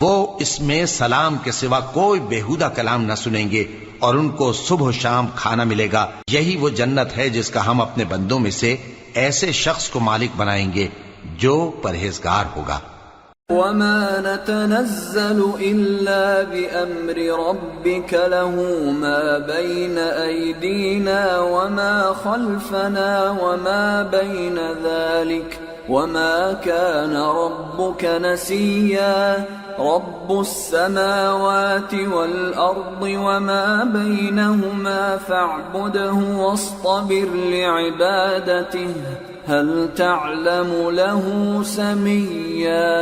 وہ اس میں سلام کے سوا کوئی بیہودہ کلام نہ سنیں گے اور ان کو صبح و شام کھانا ملے گا. یہی وہ جنت ہے جس کا ہم اپنے بندوں میں سے ایسے شخص کو مالک بنائیں گے جو پرہیزگار ہوگا. وما نتنزل إلا بأمر ربك له ما بين أيدينا وما خلفنا وما بين ذلك وما كان ربك نسيا. رب السماوات والأرض وما بينهما فاعبده واصطبر لعبادته هل تعلم له سميا.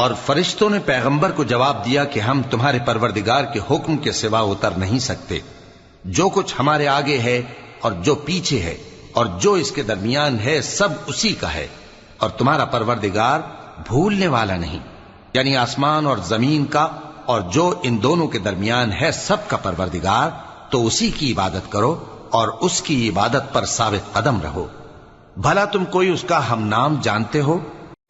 اور فرشتوں نے پیغمبر کو جواب دیا کہ ہم تمہارے پروردگار کے حکم کے سوا اتر نہیں سکتے. جو کچھ ہمارے آگے ہے اور جو پیچھے ہے اور جو اس کے درمیان ہے سب اسی کا ہے، اور تمہارا پروردگار بھولنے والا نہیں. یعنی آسمان اور زمین کا اور جو ان دونوں کے درمیان ہے سب کا پروردگار، تو اسی کی عبادت کرو اور اس کی عبادت پر ثابت قدم رہو. بھلا تم کوئی اس کا ہم نام جانتے ہو؟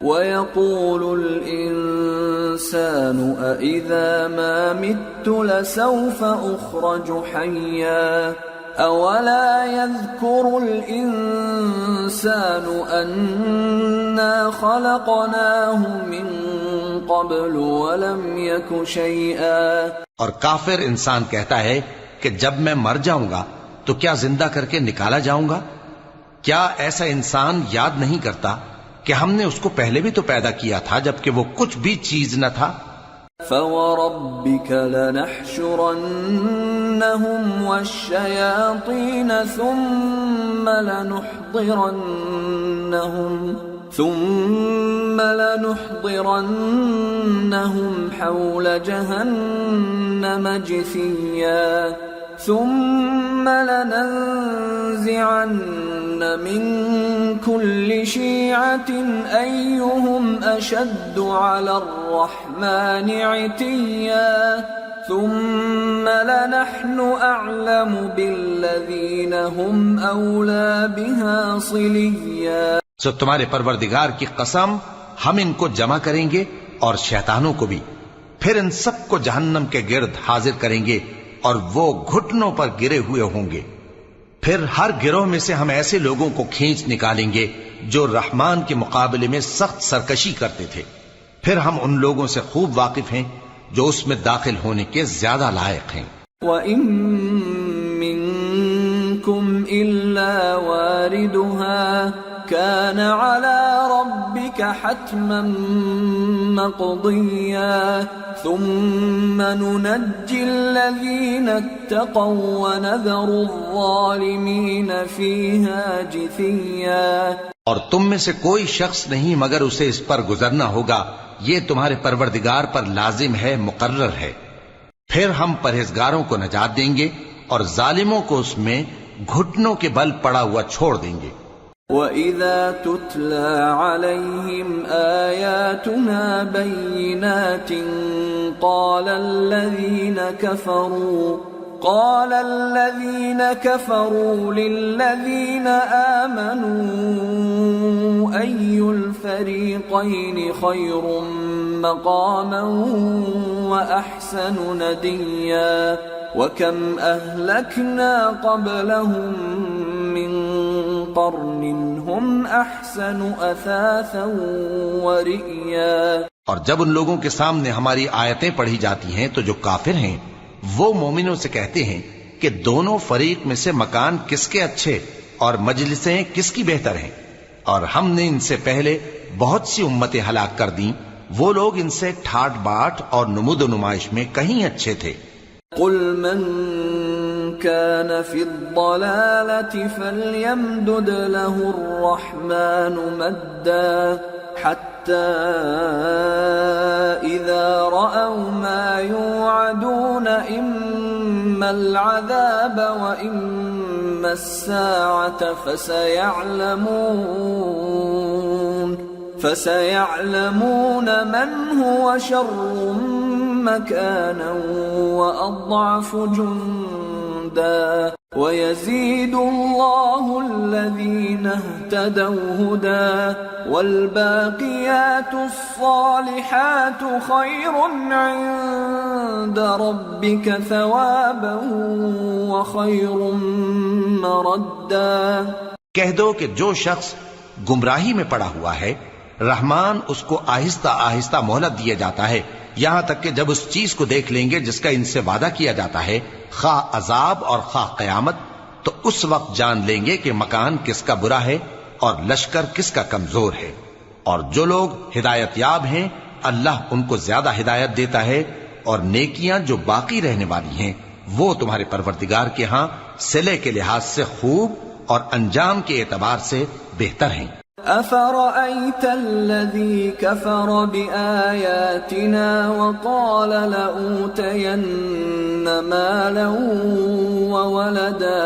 وَيَقُولُ الْإِنسَانُ الإنسان أإذا ما مت لسوف أخرج حيا أولا يذكر الإنسان أنا خلقناه من قبل ولم يك شيئا. اور کافر انسان کہتا ہے کہ جب میں مر جاؤں گا تو کیا زندہ کر کے نکالا جاؤں گا؟ کیا ایسا انسان یاد نہیں کرتا کہ ہم نے اس کو پہلے بھی تو پیدا کیا تھا جبکہ وہ کچھ بھی چیز نہ تھا؟ فَوَرَبِّكَ لَنَحْشُرَنَّهُمْ وَالشَّيَاطِينَ ثُمَّ لَنُحْضِرَنَّهُمْ حَوْلَ جَهَنَّمَ جِثِيًّا ثُمَّ لَنَنزِعَنَّ مِنْ كُلِّ شِيعَةٍ أَيُّهُمْ أَشَدُّ عَلَى الرَّحْمَنِ عِتِيًّا ثُمَّ لَنَحْنُ أَعْلَمُ بِالَّذِينَ هُمْ أَوْلَى بِهَا صِلِيًّا. سو تمہارے پروردگار کی قسم ہم ان کو جمع کریں گے اور شیطانوں کو بھی، پھر ان سب کو جہنم کے گرد حاضر کریں گے اور وہ گھٹنوں پر گرے ہوئے ہوں گے. پھر ہر گروہ میں سے ہم ایسے لوگوں کو کھینچ نکالیں گے جو رحمان کے مقابلے میں سخت سرکشی کرتے تھے. پھر ہم ان لوگوں سے خوب واقف ہیں جو اس میں داخل ہونے کے زیادہ لائق ہیں. وَإِن مِّنكُمْ إِلَّا وَارِدُهَا كَانَ عَلَى رَبِّكَ حَتْمًا مَّقْضِيًّا ثُمَّ نُنَجِّي الَّذِينَ اتَّقَوْا وَنَذَرُ الظَّالِمِينَ فِيهَا جِثِيًّا. اور تم میں سے کوئی شخص نہیں مگر اسے اس پر گزرنا ہوگا، یہ تمہارے پروردگار پر لازم ہے، مقرر ہے. پھر ہم پرہیزگاروں کو نجات دیں گے اور ظالموں کو اس میں گھٹنوں کے بل پڑا ہوا چھوڑ دیں گے. وَإِذَا تُتْلَى عَلَيْهِمْ آيَاتُنَا بَيِّنَاتٍ قَالَ الَّذِينَ كَفَرُوا لِلَّذِينَ آمَنُوا أَيُّ الْفَرِيقَيْنِ خَيْرٌ مَّقَامًا وَأَحْسَنُ نَدِيًّا وَكَمْ أَهْلَكْنَا قَبْلَهُم مِّن قَرْنٍ هُمْ أَحْسَنُ أَثَاثًا وَرِئْيًا. اور جب ان لوگوں کے سامنے ہماری آیتیں پڑھی جاتی ہیں تو جو کافر ہیں وہ مومنوں سے کہتے ہیں کہ دونوں فریق میں سے مکان کس کے اچھے اور مجلسیں کس کی بہتر ہیں، اور ہم نے ان سے پہلے بہت سی امتیں ہلاک کر دیں، وہ لوگ ان سے ٹھاٹ باٹ اور نمود و نمائش میں کہیں اچھے تھے. قل من كان في الضلالة فليمدد له الرحمن مدا حتى إذا رأوا ما يوعدون إما العذاب وإما الساعة فسيعلمون من هو شر مكانا وأضعف جندا ويزيد الله الذين اهتدوا هدى والباقيات الصالحات خير عند ربك ثوابا وخير مردا. کہہ دو کہ جو شخص گمراہی میں پڑا ہوا ہے رحمان اس کو آہستہ آہستہ مہلت دیا جاتا ہے، یہاں تک کہ جب اس چیز کو دیکھ لیں گے جس کا ان سے وعدہ کیا جاتا ہے، خواہ عذاب اور خواہ قیامت، تو اس وقت جان لیں گے کہ مکان کس کا برا ہے اور لشکر کس کا کمزور ہے. اور جو لوگ ہدایت یاب ہیں اللہ ان کو زیادہ ہدایت دیتا ہے، اور نیکیاں جو باقی رہنے والی ہیں وہ تمہارے پروردگار کے ہاں صلے کے لحاظ سے خوب اور انجام کے اعتبار سے بہتر ہیں. أَفَرَأَيْتَ الَّذِي كَفَرَ بِآيَاتِنَا وَقَالَ لَأُوتَيَنَّ مَالًا وَوَلَدًا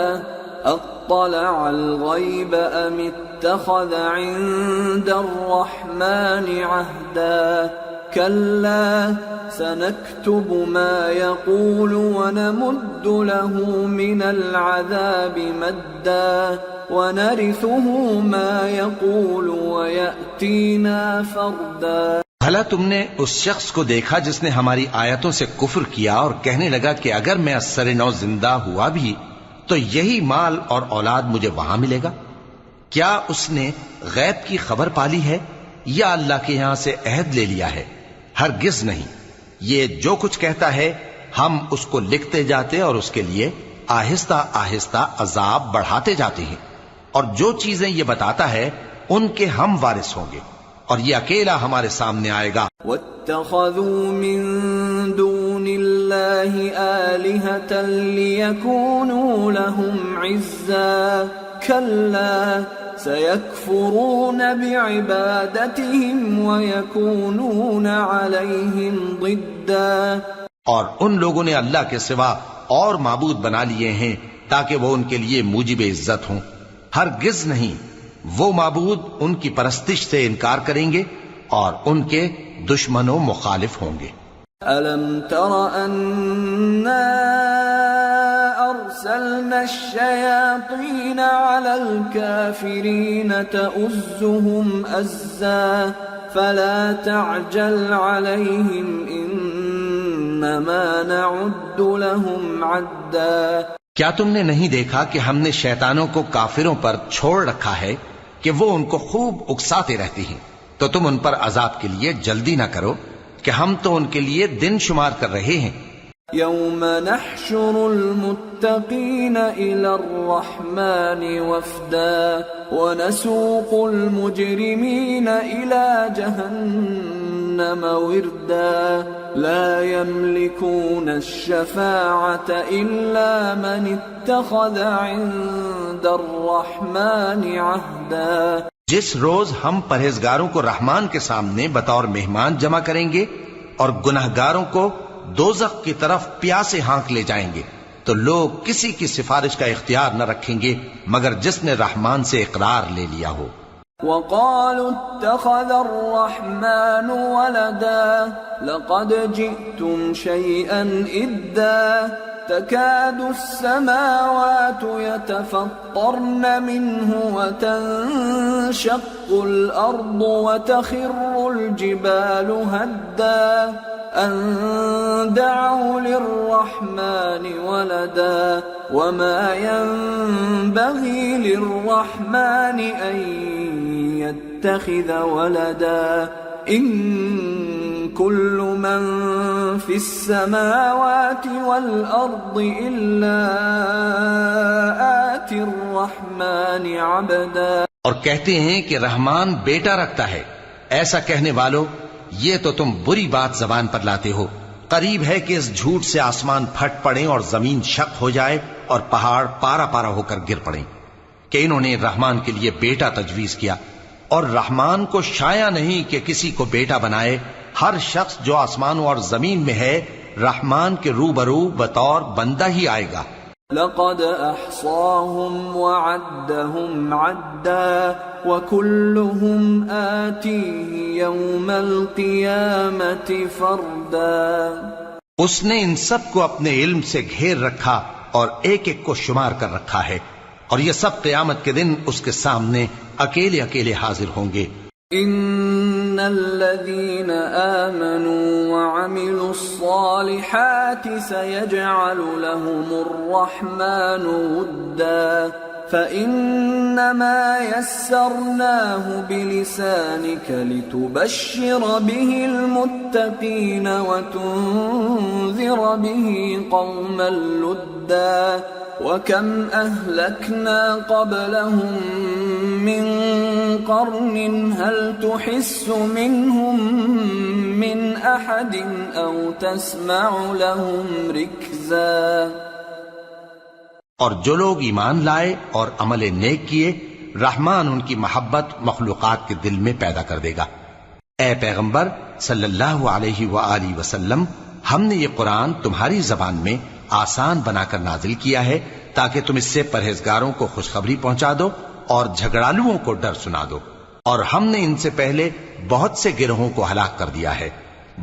أَطَّلَعَ الْغَيْبَ أَمِ اتَّخَذَ عِندَ الرَّحْمَنِ عَهْدًا كَلَّا سَنَكْتُبُ مَا يَقُولُ وَنَمُدُّ لَهُ مِنَ الْعَذَابِ مَدًّا وَنَرِثُهُ مَا يَقُولُ وَيَأْتِينَا فَرْدًا. بھلا تم نے اس شخص کو دیکھا جس نے ہماری آیتوں سے کفر کیا اور کہنے لگا کہ اگر میں اثر نو زندہ ہوا بھی تو یہی مال اور اولاد مجھے وہاں ملے گا؟ کیا اس نے غیب کی خبر پالی ہے یا اللہ کے یہاں سے عہد لے لیا ہے؟ ہرگز نہیں، یہ جو کچھ کہتا ہے ہم اس کو لکھتے جاتے اور اس کے لیے آہستہ آہستہ عذاب بڑھاتے جاتے ہیں، اور جو چیزیں یہ بتاتا ہے ان کے ہم وارث ہوں گے، اور یہ اکیلا ہمارے سامنے آئے گا۔ واتخذوا من دون الله آلهة ليكونوا لهم عزا كلا سيكفرون بعبادتهم ويكونون عليهم ضدا۔ اور ان لوگوں نے اللہ کے سوا اور معبود بنا لیے ہیں تاکہ وہ ان کے لیے موجب عزت ہوں، ہرگز نہیں، وہ معبود ان کی پرستش سے انکار کریں گے اور ان کے دشمن و مخالف ہوں گے۔ أَلَمْ تَرَ أَنَّا أَرْسَلْنَا الشَّيَاطِينَ عَلَى الْكَافِرِينَ تَؤُزُّهُمْ أَزًّا فَلَا تَعْجَلْ عَلَيْهِمْ إِنَّمَا نَعُدُّ لَهُمْ عَدًّا۔ کیا تم نے نہیں دیکھا کہ ہم نے شیطانوں کو کافروں پر چھوڑ رکھا ہے کہ وہ ان کو خوب اکساتے رہتی ہیں، تو تم ان پر عذاب کے لیے جلدی نہ کرو کہ ہم تو ان کے لیے دن شمار کر رہے ہیں۔ يوم نحشر المتقين إلى الرحمن وفدا ونسوق المجرمين إلى جهنم وردا لا يملكون الشفاعة إلا من اتخذ عند الرحمن عهدا۔ جس روز ہم پرہیزگاروں کو رحمان کے سامنے بطور مہمان جمع کریں گے اور گناہگاروں کو دوزخ کی طرف پیاسے ہانک لے جائیں گے، تو لوگ کسی کی سفارش کا اختیار نہ رکھیں گے مگر جس نے رحمان سے اقرار لے لیا ہو۔ وقالوا اتخذ الرحمن ولدا لقد جئتم شيئا إدا تكاد السماوات يتفطرن منه وتنشق الأرض وتخر الجبال هدا أن دعوا للرحمن ولدا وما ينبغي للرحمن أن يتخذ ولدا إن كل من في السماوات والأرض إلا آتي الرحمن عبدا۔ اور کہتے ہیں کہ رحمان بیٹا رکھتا ہے، ایسا کہنے والوں یہ تو تم بری بات زبان پر لاتے ہو۔ قریب ہے کہ اس جھوٹ سے آسمان پھٹ پڑے اور زمین شق ہو جائے اور پہاڑ پارا پارا ہو کر گر پڑیں کہ انہوں نے رحمان کے لیے بیٹا تجویز کیا، اور رحمان کو شایع نہیں کہ کسی کو بیٹا بنائے۔ ہر شخص جو آسمانوں اور زمین میں ہے رحمان کے روبرو بطور بندہ ہی آئے گا۔ لقد احصاهم وعدهم عدا وكلهم آتيه يوم القيامة فردا۔ اس نے ان سب کو اپنے علم سے گھیر رکھا اور ایک ایک کو شمار کر رکھا ہے، اور یہ سب قیامت کے دن اس کے سامنے اکیلے اکیلے حاضر ہوں گے۔ ان الذين آمنوا وعملوا الصالحات سيجعل لهم الرحمن ودا فإنما يسرناه بلسانك لتبشر به المتقين وتنذر به قوما لدا وكم أهلكنا قبلهم من قرن هل تحس منهم من أحد أو تسمع لهم ركزا۔ اور جو لوگ ایمان لائے اور عمل نیک کیے رحمان ان کی محبت مخلوقات کے دل میں پیدا کر دے گا۔ اے پیغمبر صلی اللہ علیہ وآلہ وسلم، ہم نے یہ قرآن تمہاری زبان میں آسان بنا کر نازل کیا ہے تاکہ تم اس سے پرہیزگاروں کو خوشخبری پہنچا دو اور جھگڑالوؤں کو ڈر سنا دو، اور ہم نے ان سے پہلے بہت سے گروہوں کو ہلاک کر دیا ہے۔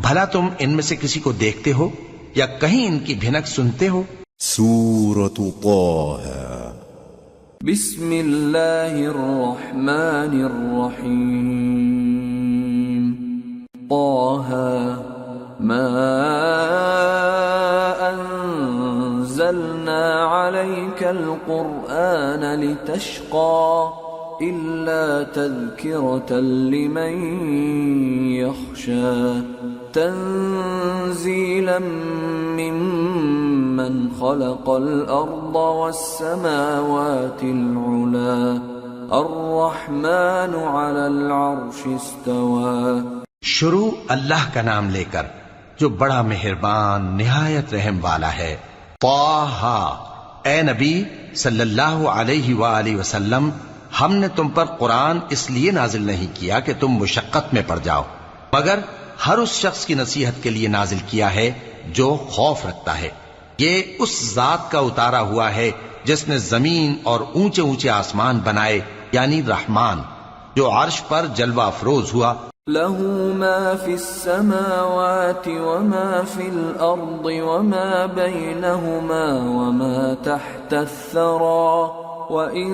بھلا تم ان میں سے کسی کو دیکھتے ہو یا کہیں ان کی بھنک سنتے ہو؟ سورة طه بسم اللہ الرحمن الرحیم طه ما أنزلنا عليك القرآن لتشقى إلا تذكرة لمن يخشى تنزيلا ممن خلق الأرض والسماوات العلى الرحمن على العرش استوى. شروع اللہ کا نام لے کر جو بڑا مہربان نہایت رحم والا ہے. طٰہ، اے نبی صلی اللہ علیہ وآلہ وسلم، ہم نے تم پر قرآن اس لیے نازل نہیں کیا کہ تم مشقت میں پڑ جاؤ، مگر ہر اس شخص کی نصیحت کے لیے نازل کیا ہے جو خوف رکھتا ہے. یہ اس ذات کا اتارا ہوا ہے جس نے زمین اور اونچے اونچے آسمان بنائے، یعنی رحمان، جو عرش پر جلوہ افروز ہوا. له ما في السماوات وما في الأرض وما بينهما وما تحت الثرى وإن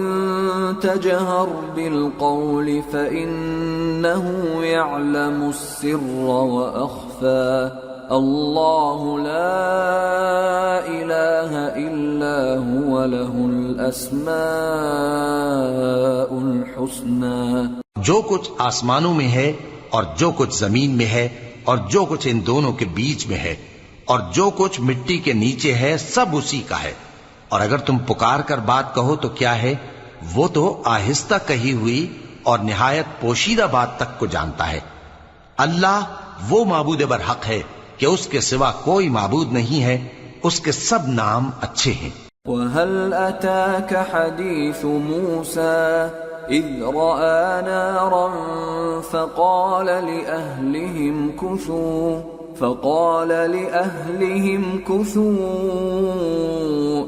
تجهر بالقول فإنه يعلم السر وأخفى الله لا إله إلا هو له الأسماء الحسنى. جو کچھ آسمانوں میں ہے اور جو کچھ زمین میں ہے اور جو کچھ ان دونوں کے بیچ میں ہے اور جو کچھ مٹی کے نیچے ہے، سب اسی کا ہے. اور اگر تم پکار کر بات کہو تو کیا ہے، وہ تو آہستہ کہی ہوئی اور نہایت پوشیدہ بات تک کو جانتا ہے. اللہ وہ معبود برحق ہے کہ اس کے سوا کوئی معبود نہیں ہے، اس کے سب نام اچھے ہیں. وَهَلْ أَتَاكَ حَدِيثُ مُوسَى إِذْ رَأَى نَارًا فَقَالَ لِأَهْلِهِمْ كُثُوا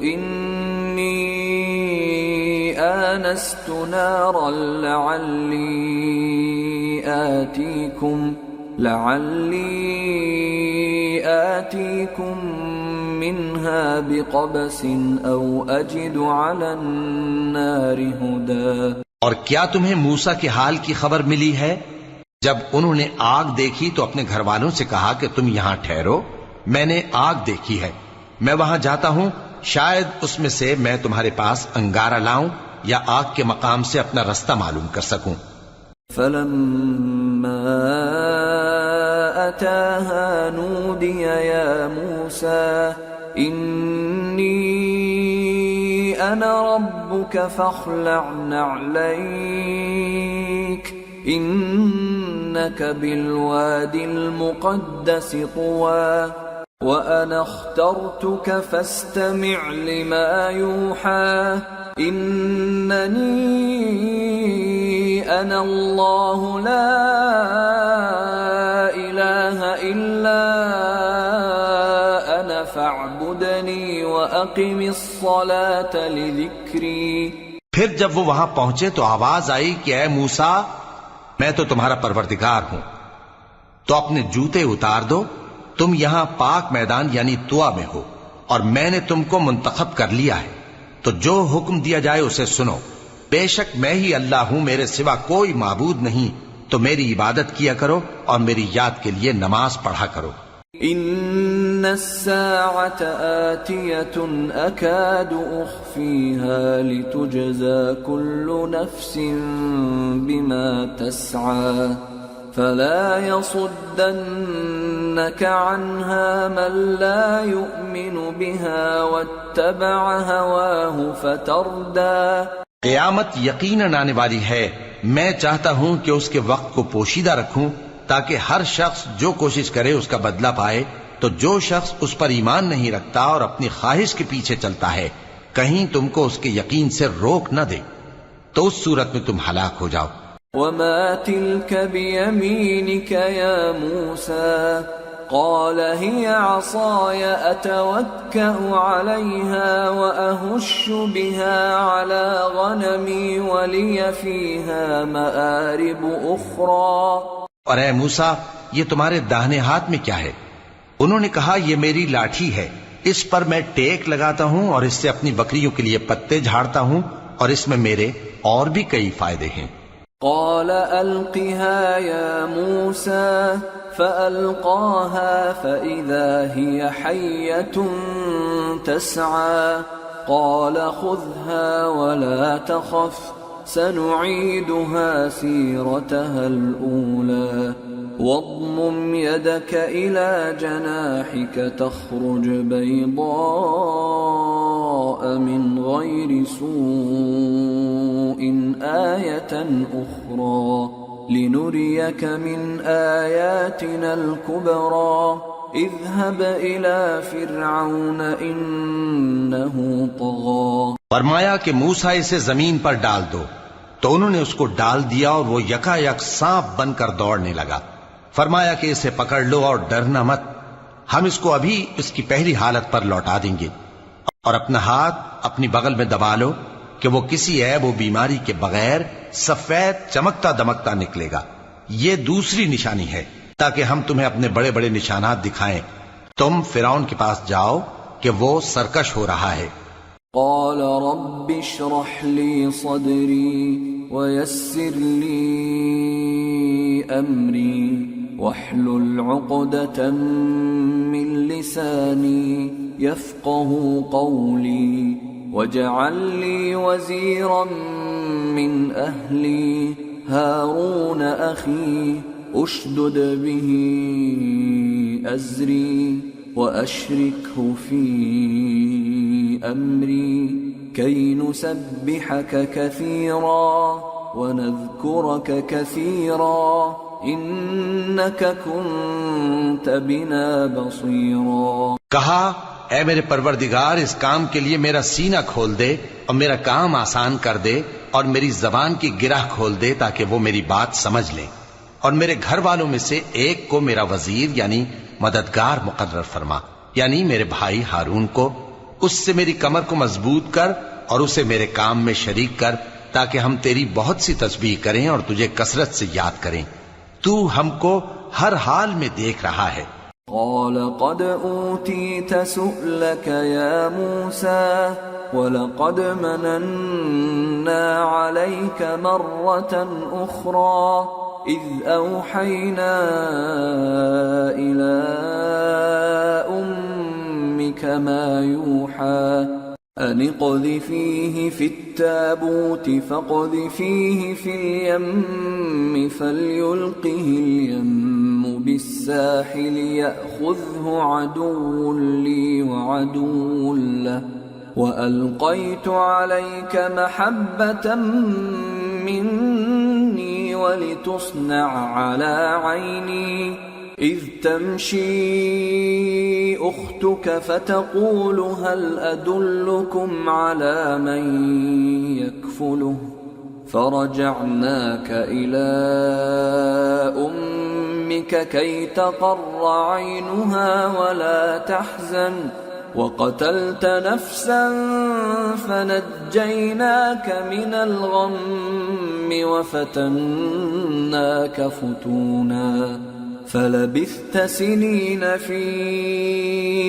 إِنِّي آنَسْتُ نَارًا لعلي آتيكم منها بقبس أو أجد على النار هدى. اور کیا تمہیں موسیٰ کے حال کی خبر ملی ہے؟ جب انہوں نے آگ دیکھی تو اپنے گھر والوں سے کہا کہ تم یہاں ٹھہرو، میں نے آگ دیکھی ہے، میں وہاں جاتا ہوں، شاید اس میں سے میں تمہارے پاس انگارہ لاؤں یا آگ کے مقام سے اپنا رستہ معلوم کر سکوں. فلما أتاها نودي يا موسى إني أنا ربك فاخلع نعليك إنك بالوادي المقدس طوى وأنا اخترتك فاستمع لما يوحى إنني أنا الله لا إله إلا أنا فاعبدني وأقم الصلاة لذكري. پھر جب وہ وہاں پہنچے تو آواز آئی کہ اے موسیٰ، میں تو تمہارا پروردگار ہوں، تو اپنے جوتے اتار دو، تم یہاں پاک میدان یعنی طوا میں ہو اور میں نے تم کو منتخب کر لیا ہے، تو جو حکم دیا جائے اسے سنو. بے شک میں ہی اللہ ہوں، میرے سوا کوئی معبود نہیں، تو میری عبادت کیا کرو اور میری یاد کے لیے نماز پڑھا کرو. إن الساعة آتية أكاد أخفيها لتجزى كل نفس بما تسعى فلا يصدنك عنها من لا يؤمن بها واتبع هواه فتردى. قیامت یقیناً آنے والی ہے، میں چاہتا ہوں کہ اس کے وقت کو پوشیدہ رکھوں تاکہ ہر شخص جو کوشش کرے اس کا بدلہ پائے. تو جو شخص اس پر ایمان نہیں رکھتا اور اپنی خواہش کے پیچھے چلتا ہے کہیں تم کو اس کے یقین سے روک نہ دے تو اس صورت میں تم ہلاک ہو جاؤ. وما تلك بيمينك يا موسى قال هي عصاي أتوكأ عليها وأهش بها على غنمي ولي فيها مآرب أخرى. اور اے موسیٰ، یہ تمہارے داہنے ہاتھ میں کیا ہے؟ انہوں نے کہا یہ میری لاٹھی ہے، اس پر میں ٹیک لگاتا ہوں اور اس سے اپنی بکریوں کے لیے پتے جھاڑتا ہوں اور اس میں میرے اور بھی کئی فائدے ہیں. قال ألقها يا موسى فألقاها فإذا هي حية تسعى قال خذها ولا تخف سنعيدها سيرتها الأولى واضمم يدك إلى جناحك تخرج بيضاء من غير سوء آية أخرى لنريك من آياتنا الكبرى اذهب إلى فرعون إنه طغى. فرمایا کہ موسیٰ اسے زمین پر ڈال دو، تو انہوں نے اس کو ڈال دیا اور وہ یکا یک سانپ بن کر دوڑنے لگا. فرمایا کہ اسے پکڑ لو اور ڈرنا مت، ہم اس کو ابھی اس کی پہلی حالت پر لوٹا دیں گے، اور اپنا ہاتھ اپنی بغل میں دبا لو کہ وہ کسی عیب و بیماری کے بغیر سفید چمکتا دمکتا نکلے گا. یہ دوسری نشانی ہے تاکہ ہم تمہیں اپنے بڑے بڑے نشانات دکھائیں. تم فرعون کے پاس جاؤ کہ وہ سرکش ہو رہا ہے. قال رب اشرح لي صدري ويسر لي أمري واحلل عقدة من لساني يفقه قولي واجعل لي وزيرا من أهلي هارون أخي أشدد به أزري وأشركه في أمري كي نسبحك كثيرا ونذكرك كثيرا إنك كنت بنا بصيرا. کہا اے میرے پروردگار اس کام کے لیے میرا سینہ کھول دے اور میرا کام آسان کر دے اور میری زبان کی گرہ کھول دے تاکہ وہ میری بات سمجھ لیں، اور میرے گھر والوں میں سے ایک کو میرا وزیر یعنی مددگار مقرر فرما، یعنی میرے بھائی ہارون کو. اس سے میری کمر کو مضبوط کر اور اسے میرے کام میں شریک کر تاکہ ہم تیری بہت سی تسبیح کریں اور تجھے کثرت سے یاد کریں. تو ہم کو ہر حال میں دیکھ رہا ہے. قال قد أوتيت سؤلك يا موسى ولقد مننا عليك مرة أخرى إذ أوحينا إلى أمك ما يوحى أن اقذفيه في التابوت فاقذفيه في اليم فليلقه اليم بالساحل يأخذه عدو لي وعدو له وألقيت عليك محبة مني ولتصنع على عيني إذ تمشي أختك فتقول هل أدلكم على من يكفله فرجعناك إلى أمك كي تقر عينها ولا تحزن وقتلت نفسا فنجيناك من الغم وفتناك فتونا فلبثت سنين في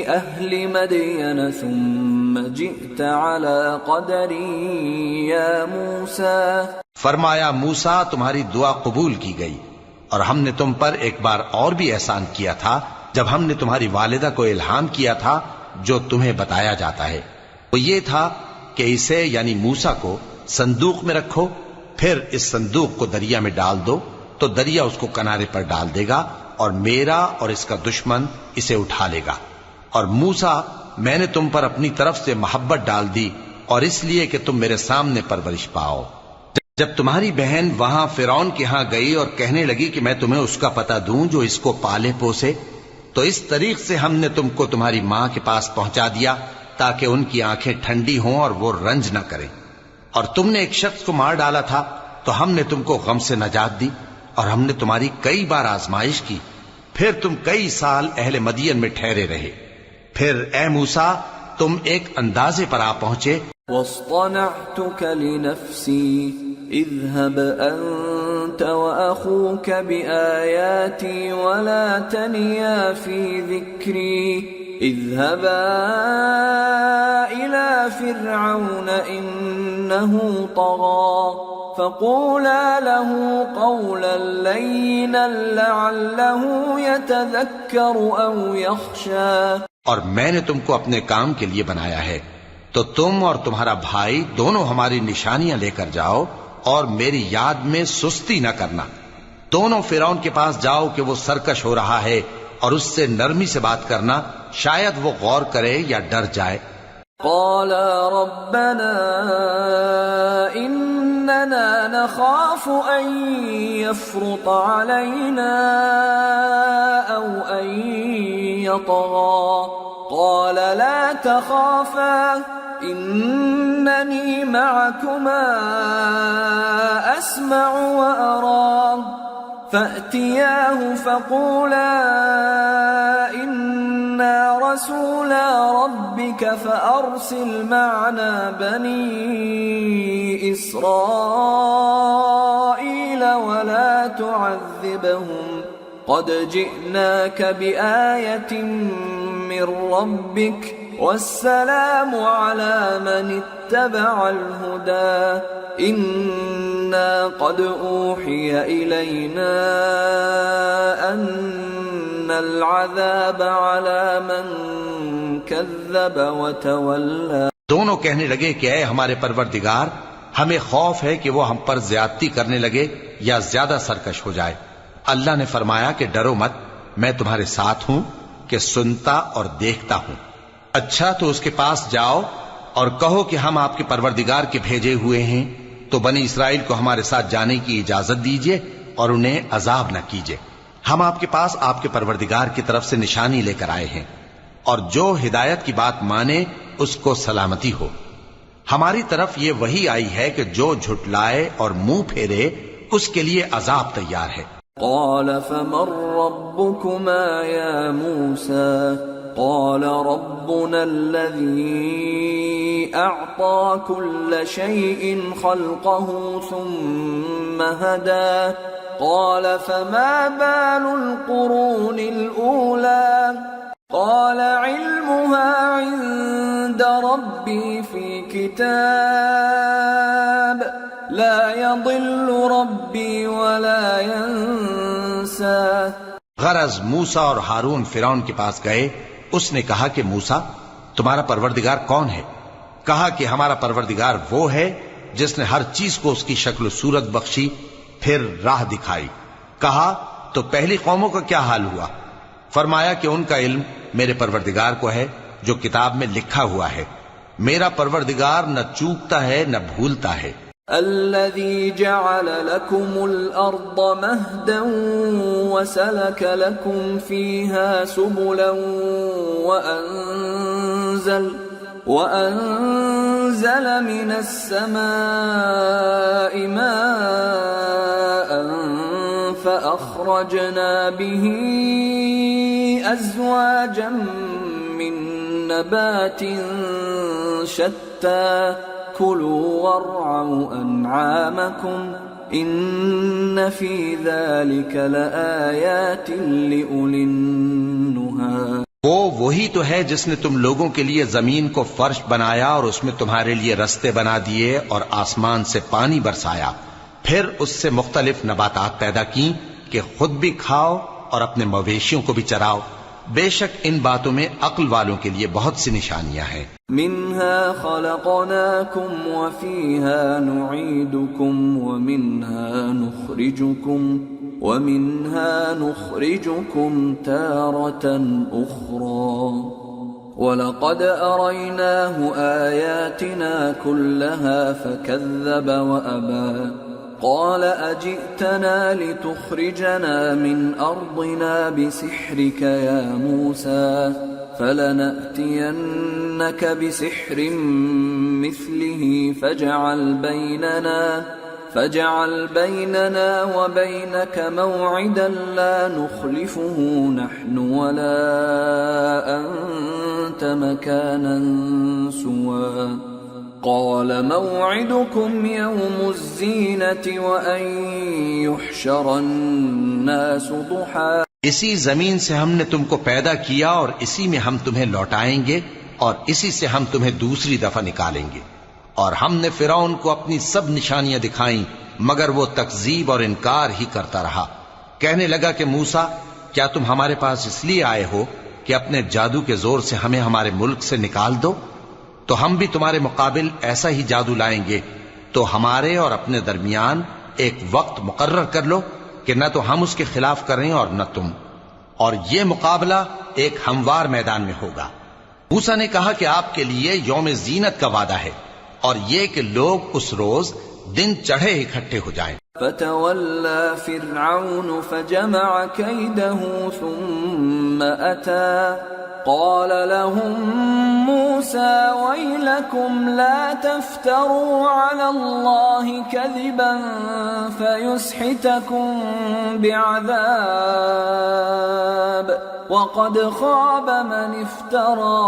أهل مدين ثم جئت على قدر يا موسى. فرمایا موسیٰ تمہاری دعا قبول کی گئی، اور ہم نے تم پر ایک بار اور بھی احسان کیا تھا جب ہم نے تمہاری والدہ کو الہام کیا تھا جو تمہیں بتایا جاتا ہے. وہ یہ تھا کہ اسے یعنی موسیٰ کو صندوق میں رکھو، پھر اس صندوق کو دریا میں ڈال دو تو دریا اس کو کنارے پر ڈال دے گا اور میرا اور اس کا دشمن اسے اٹھا لے گا. اور موسیٰ میں نے تم پر اپنی طرف سے محبت ڈال دی اور اس لیے کہ تم میرے سامنے پرورش پاؤ. جب تمہاری بہن وہاں فرعون کے ہاں گئی اور کہنے لگی کہ میں تمہیں اس کا پتہ دوں جو اس کو پالے پوسے، تو اس طریق سے ہم نے تم کو تمہاری ماں کے پاس پہنچا دیا تاکہ ان کی آنکھیں ٹھنڈی ہوں اور وہ رنج نہ کریں. اور تم نے ایک شخص کو مار ڈالا تھا تو ہم نے تم کو غم سے نجات دی، اور ہم نے تمہاری کئی بار آزمائش کی، پھر تم کئی سال اہل مدین میں ٹھہرے رہے. پھر اے موسیٰ تم ایک اندازے پر آ پہنچے. واصطنعتك لنفسي اذهب أنت وأخوك بآياتي ولا تنيا في ذكري اذهبا إلى فرعون إنه طغى فقولا له قولا لينا لعله يتذكر أو يخشى اور میں نے تم کو اپنے کام کے لیے بنایا ہے، تو تم اور تمہارا بھائی دونوں ہماری نشانیاں لے کر جاؤ اور میری یاد میں سستی نہ کرنا۔ دونوں فرعون کے پاس جاؤ کہ وہ سرکش ہو رہا ہے، اور اس سے نرمی سے بات کرنا، شاید وہ غور کرے یا ڈر جائے۔ قالا ربنا إننا نخاف أن يفرط علينا أو أن يطغى قال لا تخافا إنني معكما أسمع وأرى فأتياه فقولا إنا رسولا ربك فأرسل معنا بني إسرائيل ولا تعذبهم قد جئناك بآية من ربك والسلام على من اتبع الهدى إنا قد أوحي إلينا أن العذاب على من كذب وتولى۔ دونوں کہنے لگے کہ اے ہمارے پروردگار، ہمیں خوف ہے کہ وہ ہم پر زیادتی کرنے لگے یا زیادہ سرکش ہو جائے۔ اللہ نے فرمایا کہ ڈرو مت، میں تمہارے ساتھ ہوں کہ سنتا اور دیکھتا ہوں۔ اچھا تو اس کے پاس جاؤ اور کہو کہ ہم آپ کے پروردگار کے بھیجے ہوئے ہیں، تو بنی اسرائیل کو ہمارے ساتھ جانے کی اجازت دیجیے اور انہیں عذاب نہ کیجیے۔ ہم آپ کے پاس آپ کے پروردگار کی طرف سے نشانی لے کر آئے ہیں، اور جو ہدایت کی بات مانے اس کو سلامتی ہو۔ ہماری طرف یہ وحی آئی ہے کہ جو جھٹلائے اور منہ پھیرے اس کے لیے عذاب تیار ہے۔ قال فمن ربكما يا موسى قال ربنا الذي أعطى كل شيء خلقه ثم هدى قال فما بال القرون الأولى قال علمها عند ربي في كتاب لا يضل ربي ولا ينسى۔ غرض موسیٰ اور ہارون فرعون کے پاس گئے، اس نے کہا کہ موسیٰ تمہارا پروردگار کون ہے؟ کہا کہ ہمارا پروردگار وہ ہے جس نے ہر چیز کو اس کی شکل و صورت بخشی، پھر راہ دکھائی۔ کہا تو پہلی قوموں کا کیا حال ہوا؟ فرمایا کہ ان کا علم میرے پروردگار کو ہے جو کتاب میں لکھا ہوا ہے، میرا پروردگار نہ چوکتا ہے نہ بھولتا ہے۔ الذي جعل لكم الأرض مهدا وسلك لكم فيها سبلا وأنزل من السماء ماء فأخرجنا به أزواجا من نبات شتى كلوا وارعوا أنعامكم إن في ذلك لآيات لأولي النهى۔ وہ وہی تو ہے جس نے تم لوگوں کے لیے زمین کو فرش بنایا اور اس میں تمہارے لیے رستے بنا دیے اور آسمان سے پانی برسایا، پھر اس سے مختلف نباتات پیدا کی کہ خود بھی کھاؤ اور اپنے مویشیوں کو بھی چراؤ۔ بے شک ان باتوں میں عقل والوں کے لیے بہت سی نشانیاں ہیں۔ منها خلقناكم وفيها نعيدكم ومنها نخرجكم تارة أخرى ولقد أريناه آياتنا كلها فكذب وأبى قال أجئتنا لتخرجنا من أرضنا بسحرك يا موسى فلنأتينك بسحر مثله فاجعل بيننا وبينك موعدا لا نخلفه نحن ولا أنت مكانا سوى قال موعدكم يوم الزينة وأن يحشر الناس ضحى۔ اسی زمین سے ہم نے تم کو پیدا کیا اور اسی میں ہم تمہیں لوٹائیں گے اور اسی سے ہم تمہیں دوسری دفعہ نکالیں گے۔ اور ہم نے فرعون کو اپنی سب نشانیاں دکھائیں مگر وہ تکذیب اور انکار ہی کرتا رہا۔ کہنے لگا کہ موسیٰ، کیا تم ہمارے پاس اس لیے آئے ہو کہ اپنے جادو کے زور سے ہمیں ہمارے ملک سے نکال دو؟ تو ہم بھی تمہارے مقابل ایسا ہی جادو لائیں گے، تو ہمارے اور اپنے درمیان ایک وقت مقرر کر لو کہ نہ تو ہم اس کے خلاف کریں اور نہ تم، اور یہ مقابلہ ایک ہموار میدان میں ہوگا۔ موسیٰ نے کہا کہ آپ کے لیے یوم زینت کا وعدہ ہے، اور یہ کہ لوگ اس روز دن چڑھے اکٹھے ہو جائیں۔ فتولى فرعون فجمع كيده ثم أتى قال لهم موسى ويلكم لا تفتروا على الله كذبا فيسحتكم بعذاب وقد خاب من افترى۔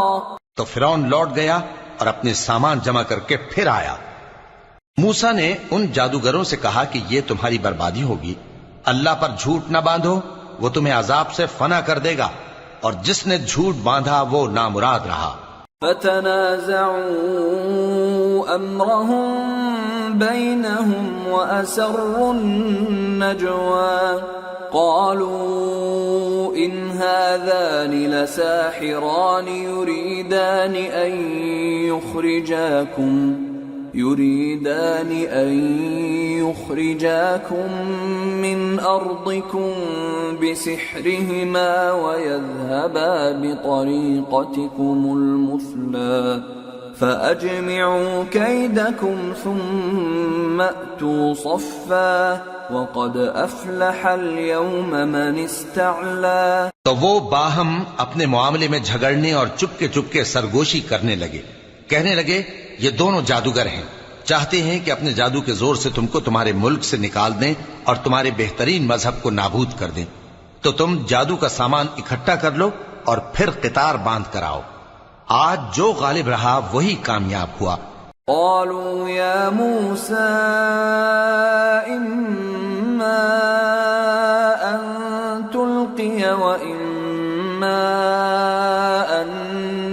تو فرعون لوٹ گیا اور اپنے سامان جمع کر کے پھر آیا۔ موسیٰ نے ان جادوگروں سے کہا کہ یہ تمہاری بربادی ہوگی، اللہ پر جھوٹ نہ باندھو، وہ تمہیں عذاب سے فنا کر دے گا، اور جس نے جھوٹ باندھا وہ نامراد رہا۔ فتنازعوا امرهم بينهم واسروا النجوى قالوا ان هذان لساحران يريدان أن يخرجاكم من أرضكم بسحرهما ويذهبا بطريقتكم المثلى فأجمعوا كيدكم ثم أتوا صفا وقد أفلح اليوم من استعلى۔ تو وہ باہم اپنے معاملے میں جھگڑنے اور چپکے سرگوشی کرنے لگے، کہنے لگے یہ دونوں جادوگر ہیں، چاہتے ہیں کہ اپنے جادو کے زور سے تم کو تمہارے ملک سے نکال دیں اور تمہارے بہترین مذہب کو نابود کر دیں، تو تم جادو کا سامان اکٹھا کر لو اور پھر قطار باندھ کر آؤ۔ آج جو غالب رہا وہی کامیاب ہوا۔ قالوا يا موسى إما أن تلقي وإما أن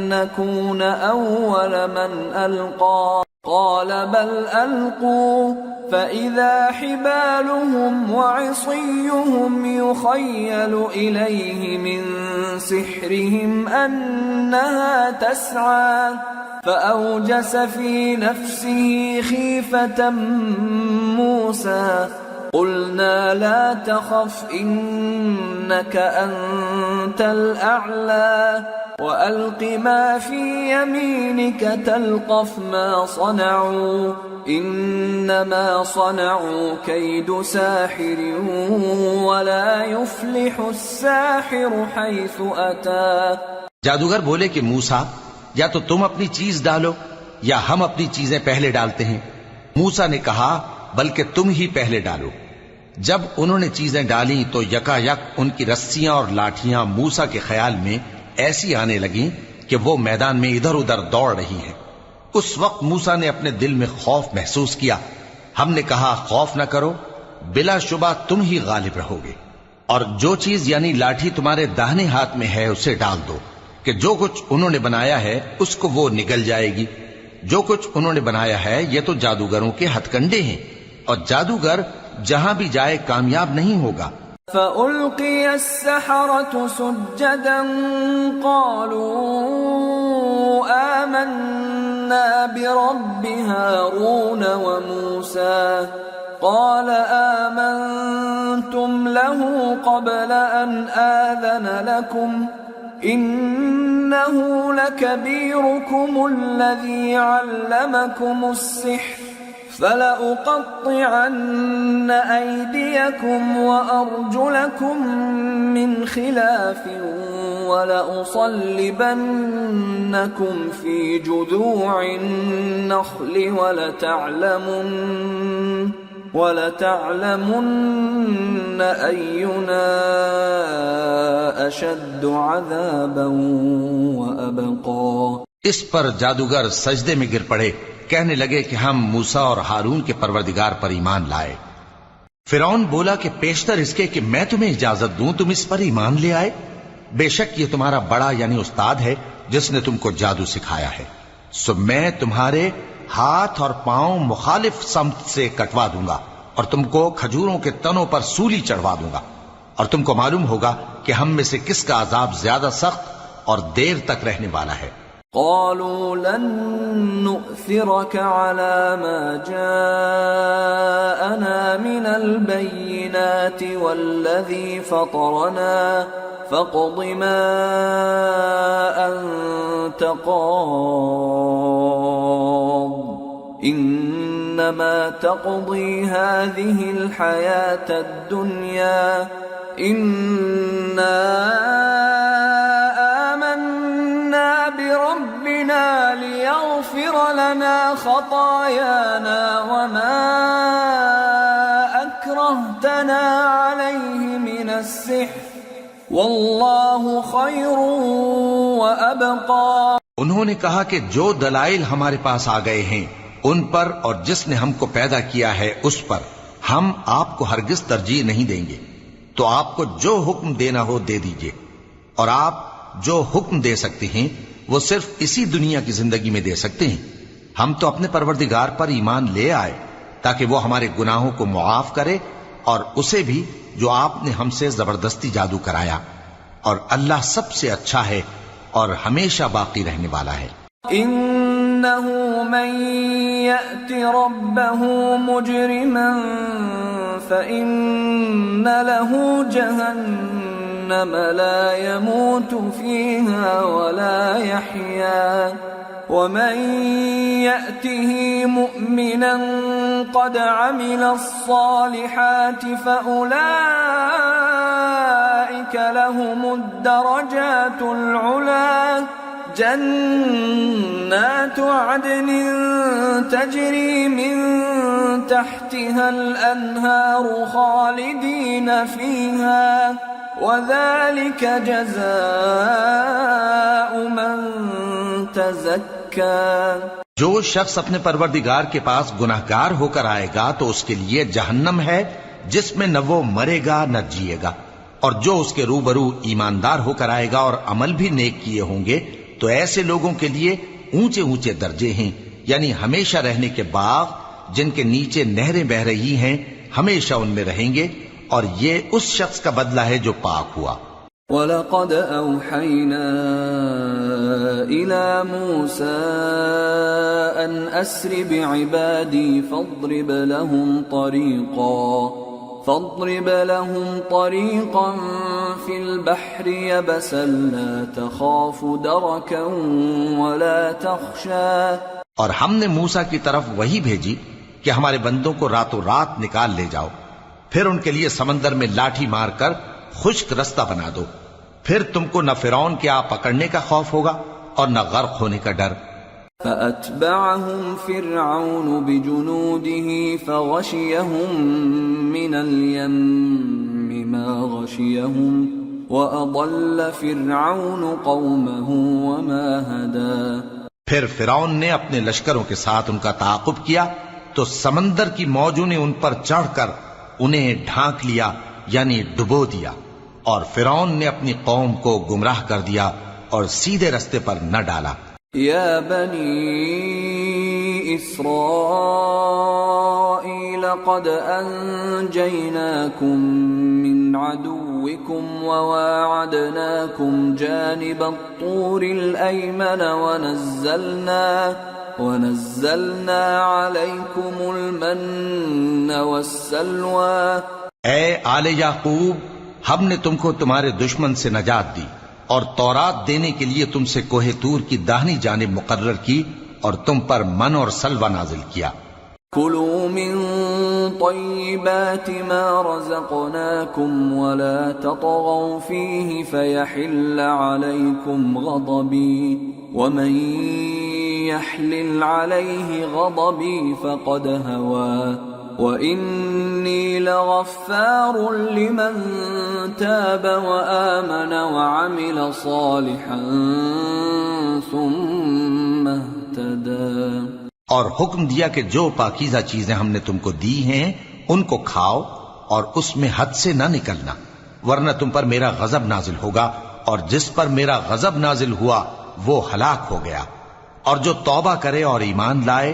نكون أول من ألقى قال بل ألقوا فإذا حبالهم وعصيهم يخيل إليه من سحرهم أنها تسعى فأوجس في نفسه خيفة موسى قلنا لا تخف إنك أنت الأعلى وألق ما في يمينك تلقف ما صنعوا إنما صنعوا كيد ساحر ولا يفلح الساحر حيث أتى۔ جادوگر بولے کہ موسیٰ یا تو تم اپنی چیز ڈالو یا ہم اپنی چیزیں پہلے ڈالتے ہیں۔ موسیٰ نے کہا بلکہ تم ہی پہلے ڈالو۔ جب انہوں نے چیزیں ڈالیں تو یکا یک ان کی رسیاں اور لاٹھیاں موسیٰ کے خیال میں ایسی آنے لگیں کہ وہ میدان میں ادھر ادھر دوڑ رہی ہیں۔ اس وقت موسیٰ نے اپنے دل میں خوف محسوس کیا۔ ہم نے کہا خوف نہ کرو، بلا شبہ تم ہی غالب رہو گے، اور جو چیز یعنی لاٹھی تمہارے داہنے ہاتھ میں ہے اسے ڈال دو کہ جو کچھ انہوں نے بنایا ہے اس کو وہ نگل جائے گی۔ جو کچھ انہوں نے بنایا ہے یہ تو جادوگروں کے ہتھ کنڈے ہیں، اور جادوگر جہاں بھی جائے کامیاب نہیں ہوگا۔ فَأُلْقِيَ السَّحَرَةُ سُجَّدًا قَالُوا آمَنَّا بِرَبِّ هَارُونَ وَمُوسَى قَالَ آمَنْتُمْ لَهُ قَبْلَ أَنْ آذَنَ لَكُمْ إِنَّهُ لَكَبِيرُكُمُ الَّذِي عَلَّمَكُمُ السِّحْرَ فَلَأُقَطِّعَنَّ أَيْدِيَكُمْ وَأَرْجُلَكُمْ مِنْ خِلَافٍ وَلَأُصَلِّبَنَّكُمْ فِي جُذُوعِ النَّخْلِ وَلَتَعْلَمُنَّ أَيُّنَا أَشَدُّ عَذَابًا وَأَبْقَى۔ اس پر جادوگر سجدے میں گر پڑے، کہنے لگے کہ ہم موسیٰ اور ہارون کے پروردگار پر ایمان لائے۔ فرعون بولا کہ پیشتر اس کے کہ میں تمہیں اجازت دوں تم اس پر ایمان لے آئے، بے شک یہ تمہارا بڑا یعنی استاد ہے جس نے تم کو جادو سکھایا ہے، سو میں تمہارے ہاتھ اور پاؤں مخالف سمت سے کٹوا دوں گا اور تم کو کھجوروں کے تنوں پر سولی چڑھوا دوں گا، اور تم کو معلوم ہوگا کہ ہم میں سے کس کا عذاب زیادہ سخت اور دیر تک رہنے والا ہے۔ قالوا لن نؤثرك على ما جاءنا من البينات والذي فطرنا فاقض ما أنت قاض إنما تقضي هذه الحياة الدنيا إنا آمنا بربنا ليغفر لنا خطايانا وما أكرهتنا عليه من السحر واللہ خیر وابقى۔ انہوں نے کہا کہ جو دلائل ہمارے پاس آ گئے ہیں ان پر اور جس نے ہم کو پیدا کیا ہے اس پر ہم آپ کو ہرگز ترجیح نہیں دیں گے، تو آپ کو جو حکم دینا ہو دے دیجئے، اور آپ جو حکم دے سکتے ہیں وہ صرف اسی دنیا کی زندگی میں دے سکتے ہیں۔ ہم تو اپنے پروردگار پر ایمان لے آئے تاکہ وہ ہمارے گناہوں کو معاف کرے، اور اسے بھی جو آپ نے ہم سے زبردستی جادو کرایا، اور اللہ سب سے اچھا ہے اور ہمیشہ باقی رہنے والا ہے۔ انه من يأت ربه مجرما فإن له جهنم لا يموت فيها ولا يحيا ومن يأته مؤمنا قد عمل الصالحات فأولئك لهم الدرجات العلى جنات عدن تجري من تحتها الأنهار خالدين فيها وذلك جزاء من تزكى۔ جو شخص اپنے پروردگار کے پاس گناہگار ہو کر آئے گا تو اس کے لیے جہنم ہے جس میں نہ وہ مرے گا نہ جیے گا، اور جو اس کے روبرو ایماندار ہو کر آئے گا اور عمل بھی نیک کیے ہوں گے تو ایسے لوگوں کے لیے اونچے اونچے درجے ہیں، یعنی ہمیشہ رہنے کے باغ جن کے نیچے نہریں بہ رہی ہیں، ہمیشہ ان میں رہیں گے، اور یہ اس شخص کا بدلہ ہے جو پاک ہوا۔ وَلَقَدْ أَوْحَيْنَا إِلَى مُوسَىٰ أَنْ أَسْرِ بِعِبَادِي فَاضْرِبْ لَهُمْ طَرِيقًا فِي الْبَحْرِ يَبَسًا لَا تَخَافُ دَرَكًا وَلَا تَخْشَىٰ۔ اور ہم نے موسیٰ کی طرف وہی بھیجی کہ ہمارے بندوں کو راتوں رات نکال لے جاؤ، پھر ان کے لیے سمندر میں لاٹھی مار کر خشک رستہ بنا دو، پھر تم کو نہ فرعون کے آ پکڑنے کا خوف ہوگا اور نہ غرق ہونے کا ڈر۔ فَأَتْبَعَهُمْ فِرْعَوْنُ بِجُنُودِهِ فَغَشِيَهُمْ مِنَ الْيَمِّ مَا غَشِيَهُمْ وَأَضَلَّ فِرْعَوْنُ قَوْمَهُ وَمَا هَدَىٰ۔ پھر فرعون نے اپنے لشکروں کے ساتھ ان کا تعاقب کیا تو سمندر کی موجوں نے ان پر چڑھ کر انہیں ڈھانک لیا، یعنی ڈبو دیا، اور فرعون نے اپنی قوم کو گمراہ کر دیا اور سیدھے رستے پر نہ ڈالا۔ یا بنی اسرائیل قد انجیناکم من عدوکم وواعدناکم جانب الطور الایمن ونزلنا علیکم المن والسلوى۔ اے آل یعقوب، ہم نے تم کو تمہارے دشمن سے نجات دی اور تورات دینے کے لیے تم سے کوہ طور کی داہنی جانب مقرر کی اور تم پر من اور سلوہ نازل کیا۔ کلوا من طیبات ما رزقناکم ولا تطغوا فیہ فیحل علیکم غضبی ومن یحلل علیہ غضبی فقد هوى وَإِنِّي لَغَفَّارٌ لِمَن تَابَ وَآمَنَ وَعَمِلَ صَالِحًا ثُمَّ اهْتَدَىٰ۔ اور حکم دیا کہ جو پاکیزہ چیزیں ہم نے تم کو دی ہیں ان کو کھاؤ اور اس میں حد سے نہ نکلنا، ورنہ تم پر میرا غضب نازل ہوگا، اور جس پر میرا غضب نازل ہوا وہ ہلاک ہو گیا۔ اور جو توبہ کرے اور ایمان لائے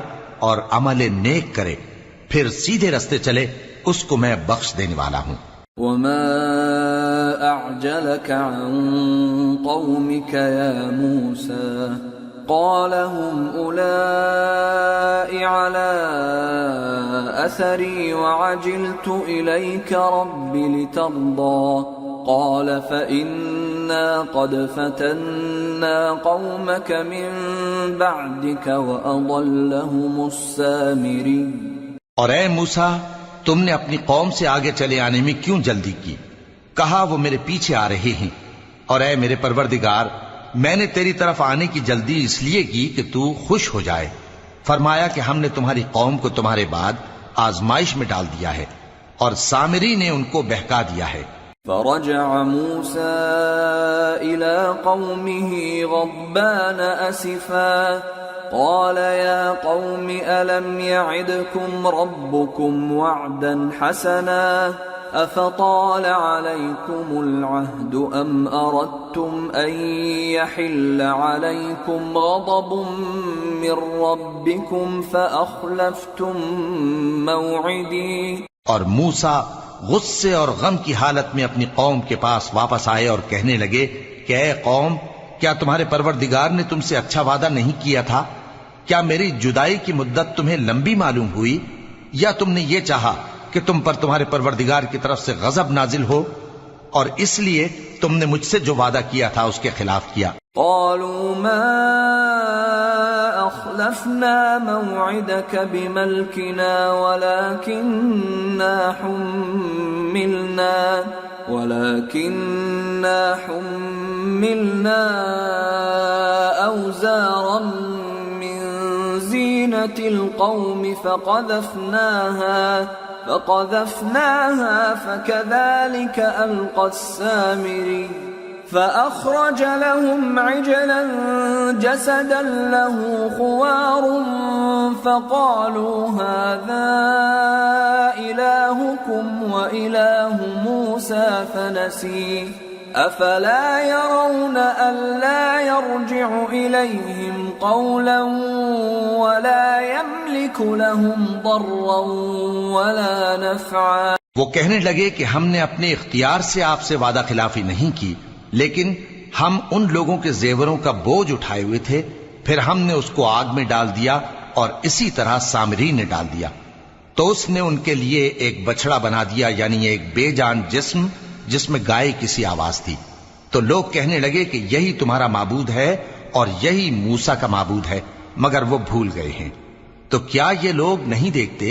اور عمل نیک کرے پھر سیدھے رستے چلے اس کو میں بخش دینے والا ہوں۔ وما أعجلك عن قومك يا موسى قال هم أولئك على أثري وعجلت إليك رب لترضى قال فإنا قد فتنا قومك من بعدك وأضلهم السامري۔ اور اے موسیٰ، تم نے اپنی قوم سے آگے چلے آنے میں کیوں جلدی کی؟ کہا وہ میرے پیچھے آ رہے ہیں۔ اور اے میرے پروردگار، میں نے تیری طرف آنے کی جلدی اس لیے کی کہ تو خوش ہو جائے۔ فرمایا کہ ہم نے تمہاری قوم کو تمہارے بعد آزمائش میں ڈال دیا ہے، اور سامری نے ان کو بہکا دیا ہے۔ فرجع موسى إلى قومه غضبان أسفا قال يا قوم ألم يعدكم ربكم وعدا حسنا أفطال عليكم العهد أم أردتم أن يحل عليكم غضب من ربكم فأخلفتم موعدي۔ اور موسیٰ غصے اور غم کی حالت میں اپنی قوم کے پاس واپس آئے اور کہنے لگے کہ اے قوم، کیا تمہارے پروردگار نے تم سے اچھا وعدہ نہیں کیا تھا؟ کیا میری جدائی کی مدت تمہیں لمبی معلوم ہوئی، یا تم نے یہ چاہا کہ تم پر تمہارے پروردگار کی طرف سے غضب نازل ہو، اور اس لیے تم نے مجھ سے جو وعدہ کیا تھا اس کے خلاف کیا؟ قالوا ما أخلفنا موعدك بملكنا ولكننا حملنا أوزارا من زينة القوم فقذفناها فكذلك ألقى السامري فأخرج لهم عجلا جسدا له خوار فقالوا هذا إلهكم وإله موسى فنسي أفلا يرون ألا يرجع إليهم قولا ولا يملك لهم ضرا ولا نفعا۔ وہ کہنے لگے کہ ہم نے اپنے اختیار سے آپ سے وعدہ خلافی نہیں کی، لیکن ہم ان لوگوں کے زیوروں کا بوجھ اٹھائے ہوئے تھے، پھر ہم نے اس کو آگ میں ڈال دیا، اور اسی طرح سامری نے ڈال دیا۔ تو اس نے ان کے لیے ایک بچڑا بنا دیا، یعنی ایک بے جان جسم جس میں گائے کسی آواز تھی۔ تو لوگ کہنے لگے کہ یہی تمہارا معبود ہے اور یہی موسیٰ کا معبود ہے، مگر وہ بھول گئے ہیں۔ تو کیا یہ لوگ نہیں دیکھتے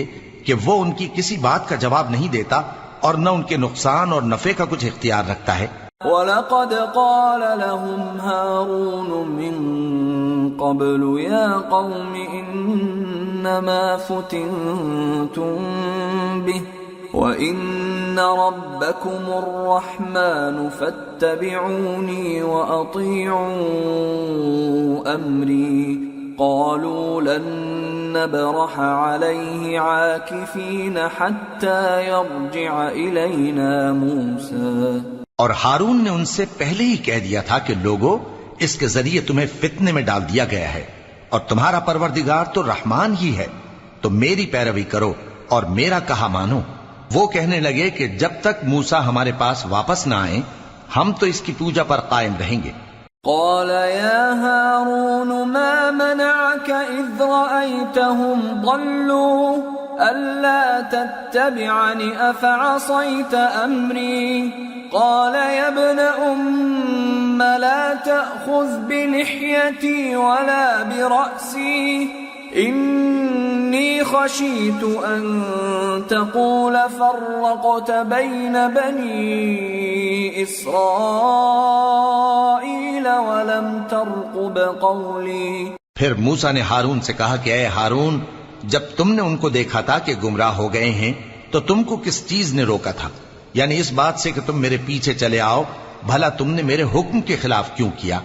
کہ وہ ان کی کسی بات کا جواب نہیں دیتا، اور نہ ان کے نقصان اور نفع کا کچھ اختیار رکھتا ہے؟ وَلَقَدْ قَالَ لَهُمْ هَارُونُ مِن قَبْلُ يَا قَوْمِ إِنَّمَا فُتِنْتُمْ بِهِ وَإِنَّ رَبَّكُمُ الرَّحْمَنُ فَاتَّبِعُونِي وَأَطِيعُوا أَمْرِي قَالُوا لَن نَّبْرَحَ عَلَيْهِ عَاكِفِينَ حَتَّى يَرْجِعَ إِلَيْنَا مُوسَىٰ۔ اور ہارون نے ان سے پہلے ہی کہہ دیا تھا کہ لوگو، اس کے ذریعے تمہیں فتنے میں ڈال دیا گیا ہے، اور تمہارا پروردگار تو رحمان ہی ہے، تو میری پیروی کرو اور میرا کہا مانو۔ وہ کہنے لگے کہ جب تک موسیٰ ہمارے پاس واپس نہ آئیں، ہم تو اس کی پوجا پر قائم رہیں گے۔ قال يا هارون ما منعك إذ رأيتهم ضلوا ألا تتبعني أفعصيت أمري قال يا ابن أم لا تأخذ بلحيتي ولا برأسي إني خشيت أن تقول فرقت بين بني إسرائيل ولم ترقب قولي۔ پھر موسیٰ نے ہارون سے کہا کہ اے ہارون، جب تم نے ان کو دیکھا تھا کہ گمراہ ہو گئے ہیں تو تم کو کس چیز نے روکا تھا؟ یعنی اس بات سے کہ تم میرے پیچھے چلے آؤ، بھلا تم نے میرے حکم کے خلاف کیوں کیا؟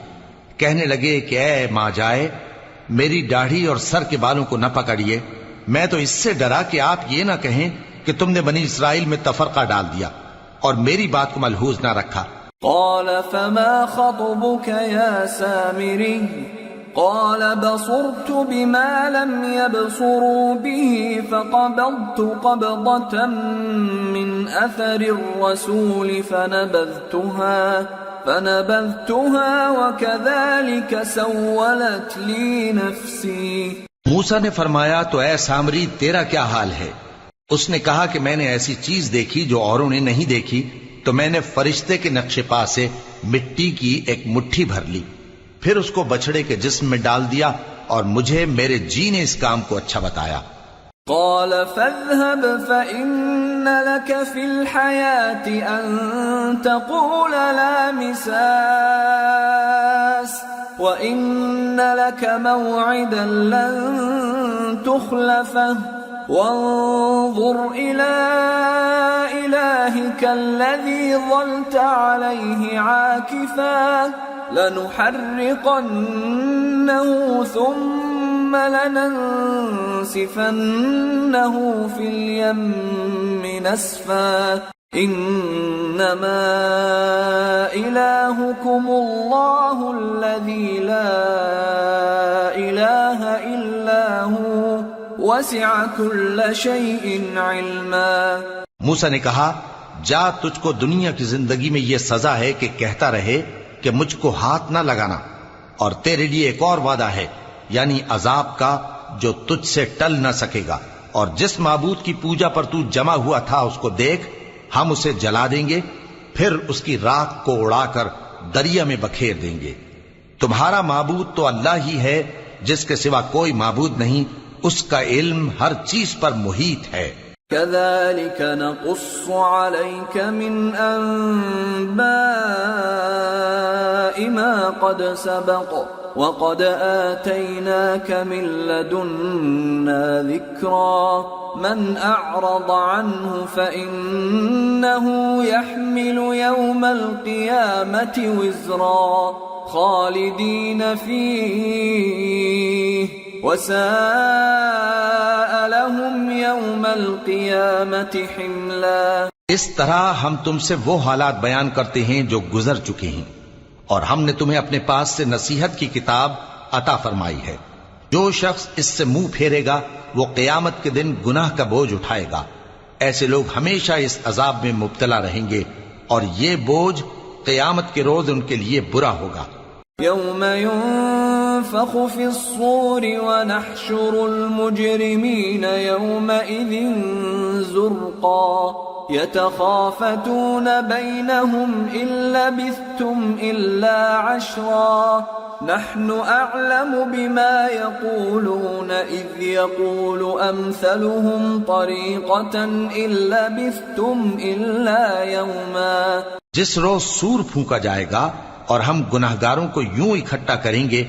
کہنے لگے کہ اے ماں جائے، میری داڑھی اور سر کے بالوں کو نہ پکڑیے، میں تو اس سے ڈرا کہ آپ یہ نہ کہیں کہ تم نے بنی اسرائیل میں تفرقہ ڈال دیا اور میری بات کو ملحوظ نہ رکھا۔ قال فما خطبك يا سامري قال بصرت بما لم يبصروا به فقبضت قبضة من أثر الرسول فنبذتها وكذلك سولت لي نفسي. موسیٰ نے فرمایا تو اے سامری تیرا کیا حال ہے؟ اس نے کہا کہ میں نے ایسی چیز دیکھی جو اوروں نے نہیں دیکھی، تو میں نے فرشتے کے نقش پا سے مٹی کی ایک مٹھی بھر لی، پھر اس کو بچڑے کے جسم میں ڈال دیا، اور مجھے میرے جی نے اس کام کو اچھا بتایا. قال فاذهب فإن لك في الحياة أن تقول لا مساس وإن لك موعدا لن تخلفه وانظر إلى إلهك الذي ظلت عليه عاكفا لنحرقنه ثم لننسفنه في اليم نسفا إنما إلهكم الله الذي لا إله إلا هو وسع كل شيء علما. موسیٰ نے کہا جا، تجھ کو دنیا کی زندگی میں یہ سزا ہے کہ کہتا رہے کہ مجھ کو ہاتھ نہ لگانا، اور تیرے لیے ایک اور وعدہ ہے، یعنی عذاب کا جو تجھ سے ٹل نہ سکے گا، اور جس معبود کی پوجا پر تو جمع ہوا تھا اس کو دیکھ، ہم اسے جلا دیں گے، پھر اس کی راکھ کو اڑا کر دریا میں بکھیر دیں گے. تمہارا معبود تو اللہ ہی ہے، جس کے سوا کوئی معبود نہیں، اس کا علم ہر چیز پر محیط ہے. كذلك نقص عليك من أنباء ما قد سبق وقد آتيناك من لدنا ذكرا من أعرض عنه فإنه يحمل يوم القيامة وزرا خالدين فيه وساء لهم يوم القيامة حملا. اس طرح ہم تم سے وہ حالات بیان کرتے ہیں جو گزر چکے ہیں، اور ہم نے تمہیں اپنے پاس سے نصیحت کی کتاب عطا فرمائی ہے. جو شخص اس سے منہ پھیرے گا وہ قیامت کے دن گناہ کا بوجھ اٹھائے گا. ایسے لوگ ہمیشہ اس عذاب میں مبتلا رہیں گے، اور یہ بوجھ قیامت کے روز ان کے لیے برا ہوگا. يوم ينفخ في الصور ونحشر المجرمين يومئذ زرقا يتخافتون بينهم إن لبثتم إلا عشرا نحن أعلم بما يقولون إذ يقول أمثلهم طريقة إن لبثتم إلا يوما. جس روز سور پھونکا جائے گا اور ہم گناہگاروں کو یوں اکٹھا کریں گے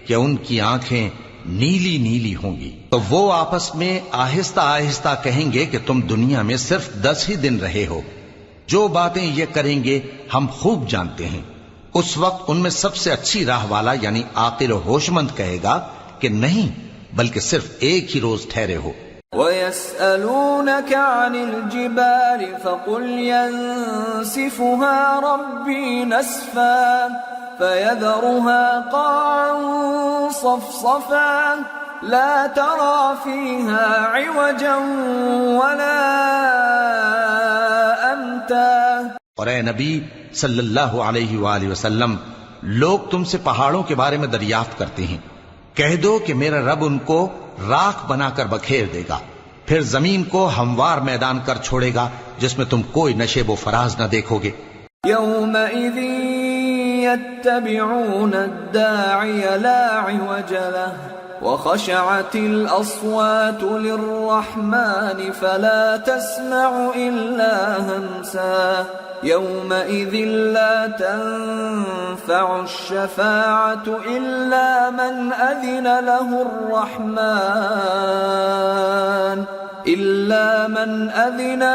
کہ ان کی آنکھیں نیلی نیلی ہوں گی، تو وہ آپس میں آہستہ آہستہ کہیں گے کہ تم دنیا میں صرف 10 ہی دن رہے ہو. جو باتیں یہ کریں گے ہم خوب جانتے ہیں. اس وقت ان میں سب سے اچھی راہ والا یعنی عاقل و ہوش مند کہے گا کہ نہیں، بلکہ صرف ایک ہی روز ٹھہرے ہو. وَيَسْأَلُونَكَ عَنِ الْجِبَالِ فَقُلْ يَنسِفُهَا رَبِّي نَسْفًا فَيَذَرُهَا قَاعًا صَفْصَفًا لَا تَرَى فِيهَا عِوَجًا وَلَا أَمْتًا. اور اے نبی صلی اللہ علیہ وآلہ وسلم، لوگ تم سے پہاڑوں کے بارے میں دریافت کرتے ہیں، کہہ دو کہ میرا رب ان کو راکھ بنا کر بکھیر دے گا، پھر زمین کو ہموار میدان کر چھوڑے گا جس میں تم کوئی نشیب و فراز نہ دیکھو گے. يومئذ يتبعون الداعي لا عوج له وخشعت الأصوات للرحمن فلا تسمع إلا همسا يومئذ لا تنفع الشفاعة إلا من أذن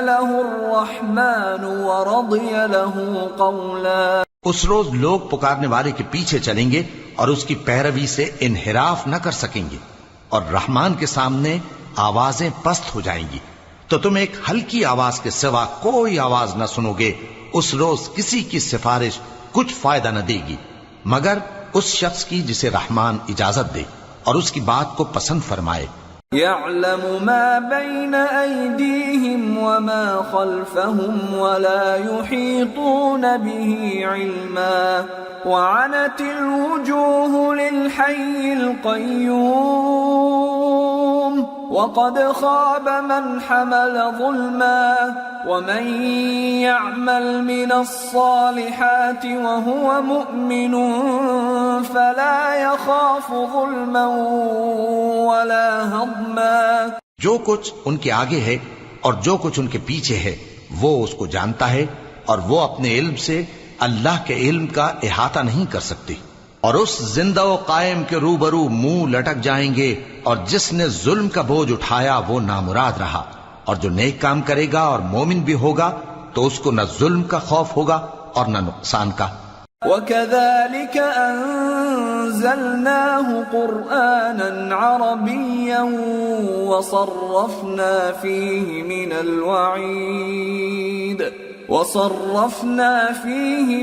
له الرحمن ورضي له قولا. اس روز لوگ پکارنے والے کے پیچھے چلیں گے اور اس کی پیروی سے انحراف نہ کر سکیں گے، اور رحمان کے سامنے آوازیں پست ہو جائیں گی، تو تم ایک ہلکی آواز کے سوا کوئی آواز نہ سنو گے. اس روز کسی کی سفارش کچھ فائدہ نہ دے گی مگر اس شخص کی جسے رحمان اجازت دے اور اس کی بات کو پسند فرمائے. يعلم ما بين أيديهم وما خلفهم ولا يحيطون به علما وعنت الوجوه للحي القيوم وقد خاب من حمل ظلما ومن يعمل من الصالحات وهو مؤمن فلا يخاف ظلما ولا هضما. جو کچھ ان کے آگے ہے اور جو کچھ ان کے پیچھے ہے وہ اس کو جانتا ہے، اور وہ اپنے علم سے اللہ کے علم کا احاطہ نہیں کر سکتی. اور اس زندہ و قائم کے روبرو منہ لٹک جائیں گے، اور جس نے ظلم کا بوجھ اٹھایا وہ نامراد رہا، اور جو نیک کام کرے گا اور مومن بھی ہوگا تو اس کو نہ ظلم کا خوف ہوگا اور نہ نقصان کا. وَكَذَلِكَ أَنزَلْنَاهُ قُرْآنًا عَرَبِيًّا وَصَرَّفْنَا فِيهِ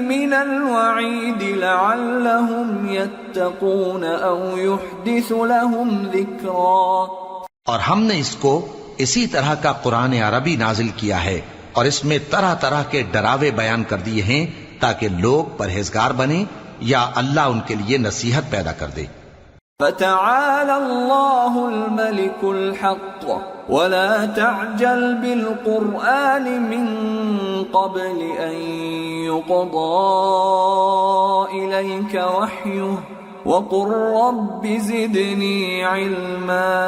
مِنَ الْوَعِيدِ لَعَلَّهُمْ يَتَّقُونَ أَوْ يُحْدِثُ لَهُمْ ذِكْرًا. اور ہم نے اس کو اسی طرح کا قرآن عربی نازل کیا ہے، اور اس میں طرح طرح کے ڈراوے بیان کر دیے ہیں تاکہ لوگ پرہیزگار بنیں یا اللہ ان کے لیے نصیحت پیدا کر دے. فَتَعَالَى اللَّهُ الْمَلِكُ الْحَقُّ وَلَا تَعْجَلْ بِالْقُرْآنِ مِنْ قَبْلِ أَنْ يُقْضَى إِلَيْكَ وَحْيُهُ وَقُلْ رَبِّ زِدْنِي عِلْمًا.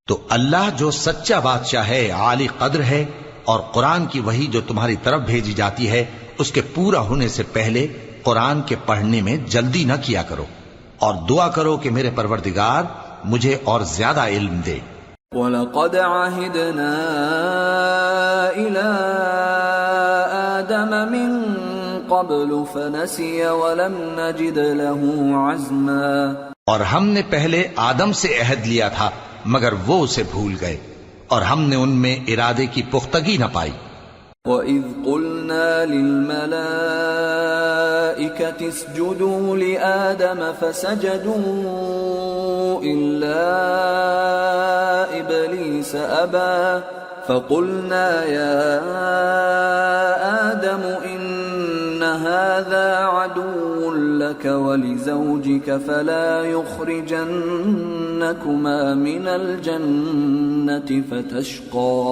تو اللہ جو سچا بادشاہ ہے، عالی قدر ہے، اور قرآن کی وحی جو تمہاری طرف بھیجی جاتی ہے اس کے پورا ہونے سے پہلے قرآن کے پڑھنے میں جلدی نہ کیا کرو، اور دعا کرو کہ میرے پروردگار مجھے اور زیادہ علم دے. وَلَقَدْ عَهِدْنَا إِلَىٰ آدَمَ مِن قَبْلُ فَنَسِيَ وَلَمْ نَجِدْ لَهُ عَزْمًا. اور ہم نے پہلے آدم سے عہد لیا تھا مگر وہ اسے بھول گئے، اور ہم نے ان میں ارادے کی پختگی نہ پائی. وَإِذْ قُلْنَا لِلْمَلَائِكَةِ اسْجُدُوا لِآدَمَ فَسَجَدُوا إِلَّا إِبْلِيسَ أَبَى فَقُلْنَا يَا آدَمُ إِنَّ هَذَا عَدُوٌّ لَكَ وَلِزَوْجِكَ فَلَا يُخْرِجَنَّكُمَا مِنَ الْجَنَّةِ فَتَشْقَى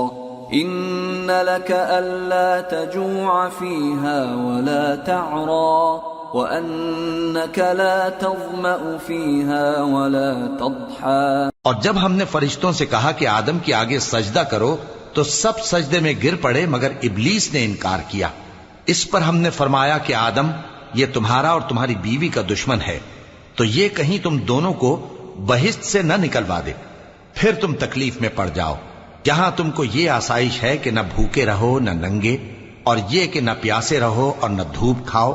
إِنَّ لَكَ أَلَّا تَجُوعَ فِيهَا وَلَا تَعْرَى وَأَنَّكَ لَا تَظْمَأُ فِيهَا وَلَا تَضْحَى. اور جب ہم نے فرشتوں سے کہا کہ آدم کے آگے سجدہ کرو تو سب سجدے میں گر پڑے مگر ابلیس نے انکار کیا. اس پر ہم نے فرمایا کہ آدم یہ تمہارا اور تمہاری بیوی کا دشمن ہے، تو یہ کہیں تم دونوں کو بہشت سے نہ نکلوا دے، پھر تم تکلیف میں پڑ جاؤ. جہاں تم کو یہ آسائش ہے کہ نہ بھوکے رہو نہ ننگے، اور یہ کہ نہ پیاسے رہو اور نہ دھوپ کھاؤ.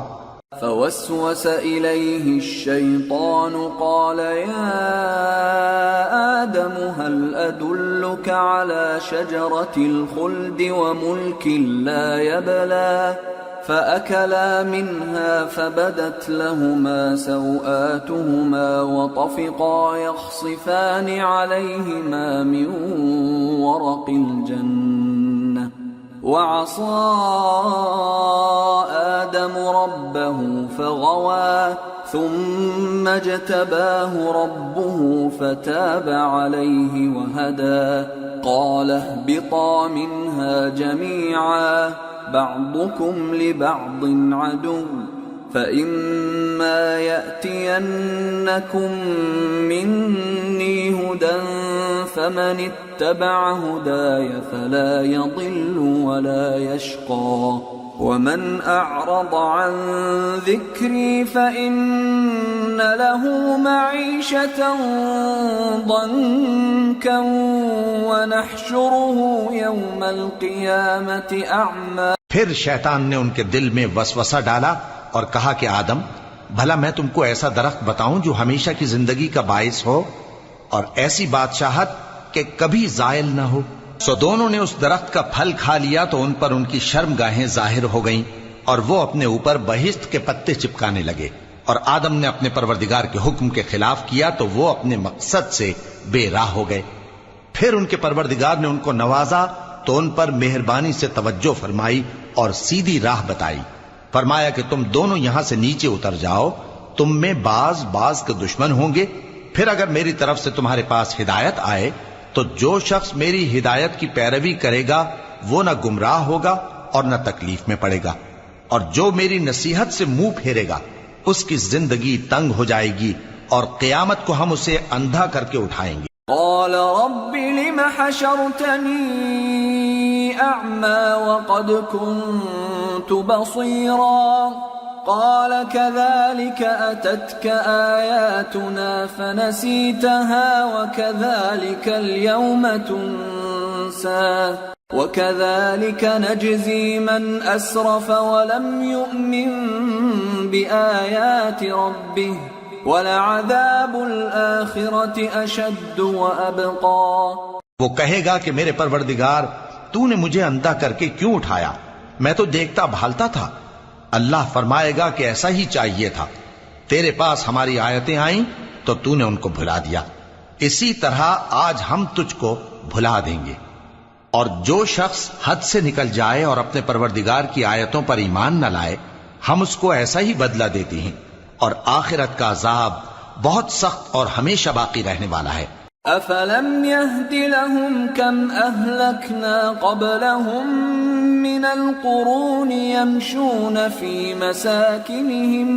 فوسوس إليه الشيطان قال يا آدم هل أدلك على شجرة الخلد وملك لا يبلى فأكلا منها فبدت لهما سوآتهما وطفقا يخصفان عليهما من ورق الجنة وعصى آدم ربه فغوى ثم اجتباه ربه فتاب عليه وهدى قال اهبطا منها جميعا بعضكم لبعض عدو فإما يأتينكم مني هدى فمن اتبع هداي فلا يضل ولا يشقى ومن أعرض عن ذكري فإن له معيشة ضنكا ونحشره يوم القيامة أعمى. پھر شیطان نے ان کے دل میں وسوسہ ڈالا اور کہا کہ آدم بھلا میں تم کو ایسا درخت بتاؤں جو ہمیشہ کی زندگی کا باعث ہو اور ایسی بادشاہت کہ کبھی زائل نہ ہو. سو دونوں نے اس درخت کا پھل کھا لیا تو ان پر ان کی شرم گاہیں ظاہر ہو گئیں اور وہ اپنے اوپر بہشت کے پتے چپکانے لگے. اور آدم نے اپنے پروردگار کے حکم کے خلاف کیا تو وہ اپنے مقصد سے بے راہ ہو گئے. پھر ان کے پروردگار نے ان کو نوازا تو ان پر مہربانی سے توجہ فرمائی اور سیدھی راہ بتائی. فرمایا کہ تم دونوں یہاں سے نیچے اتر جاؤ، تم میں بعض کے دشمن ہوں گے. پھر اگر میری طرف سے تمہارے پاس ہدایت آئے تو جو شخص میری ہدایت کی پیروی کرے گا وہ نہ گمراہ ہوگا اور نہ تکلیف میں پڑے گا، اور جو میری نصیحت سے منہ پھیرے گا اس کی زندگی تنگ ہو جائے گی اور قیامت کو ہم اسے اندھا کر کے اٹھائیں گے. قال رب لم حشرتني أعمى وقد كنت بصيرا قال كذلك أتتك آياتنا فنسيتها وكذلك اليوم تنسى وكذلك نجزي من أسرف ولم يؤمن بآيات ربه وَلَعَذَابُ الْآخِرَةِ أَشَدُّ وَأَبْقَى. وہ کہے گا کہ میرے پروردگار تو نے مجھے اندھا کر کے کیوں اٹھایا، میں تو دیکھتا بھالتا تھا. اللہ فرمائے گا کہ ایسا ہی چاہیے تھا، تیرے پاس ہماری آیتیں آئیں تو تو نے ان کو بھلا دیا، اسی طرح آج ہم تجھ کو بھلا دیں گے. اور جو شخص حد سے نکل جائے اور اپنے پروردگار کی آیتوں پر ایمان نہ لائے ہم اس کو ایسا ہی بدلہ دیتے ہیں، اور آخرت کا عذاب بہت سخت اور ہمیشہ باقی رہنے والا ہے. أَفَلَمْ يَهْدِ لَهُمْ كَمْ أَهْلَكْنَا قَبْلَهُمْ مِنَ الْقُرُونِ يَمْشُونَ فِي مَسَاكِنِهِمْ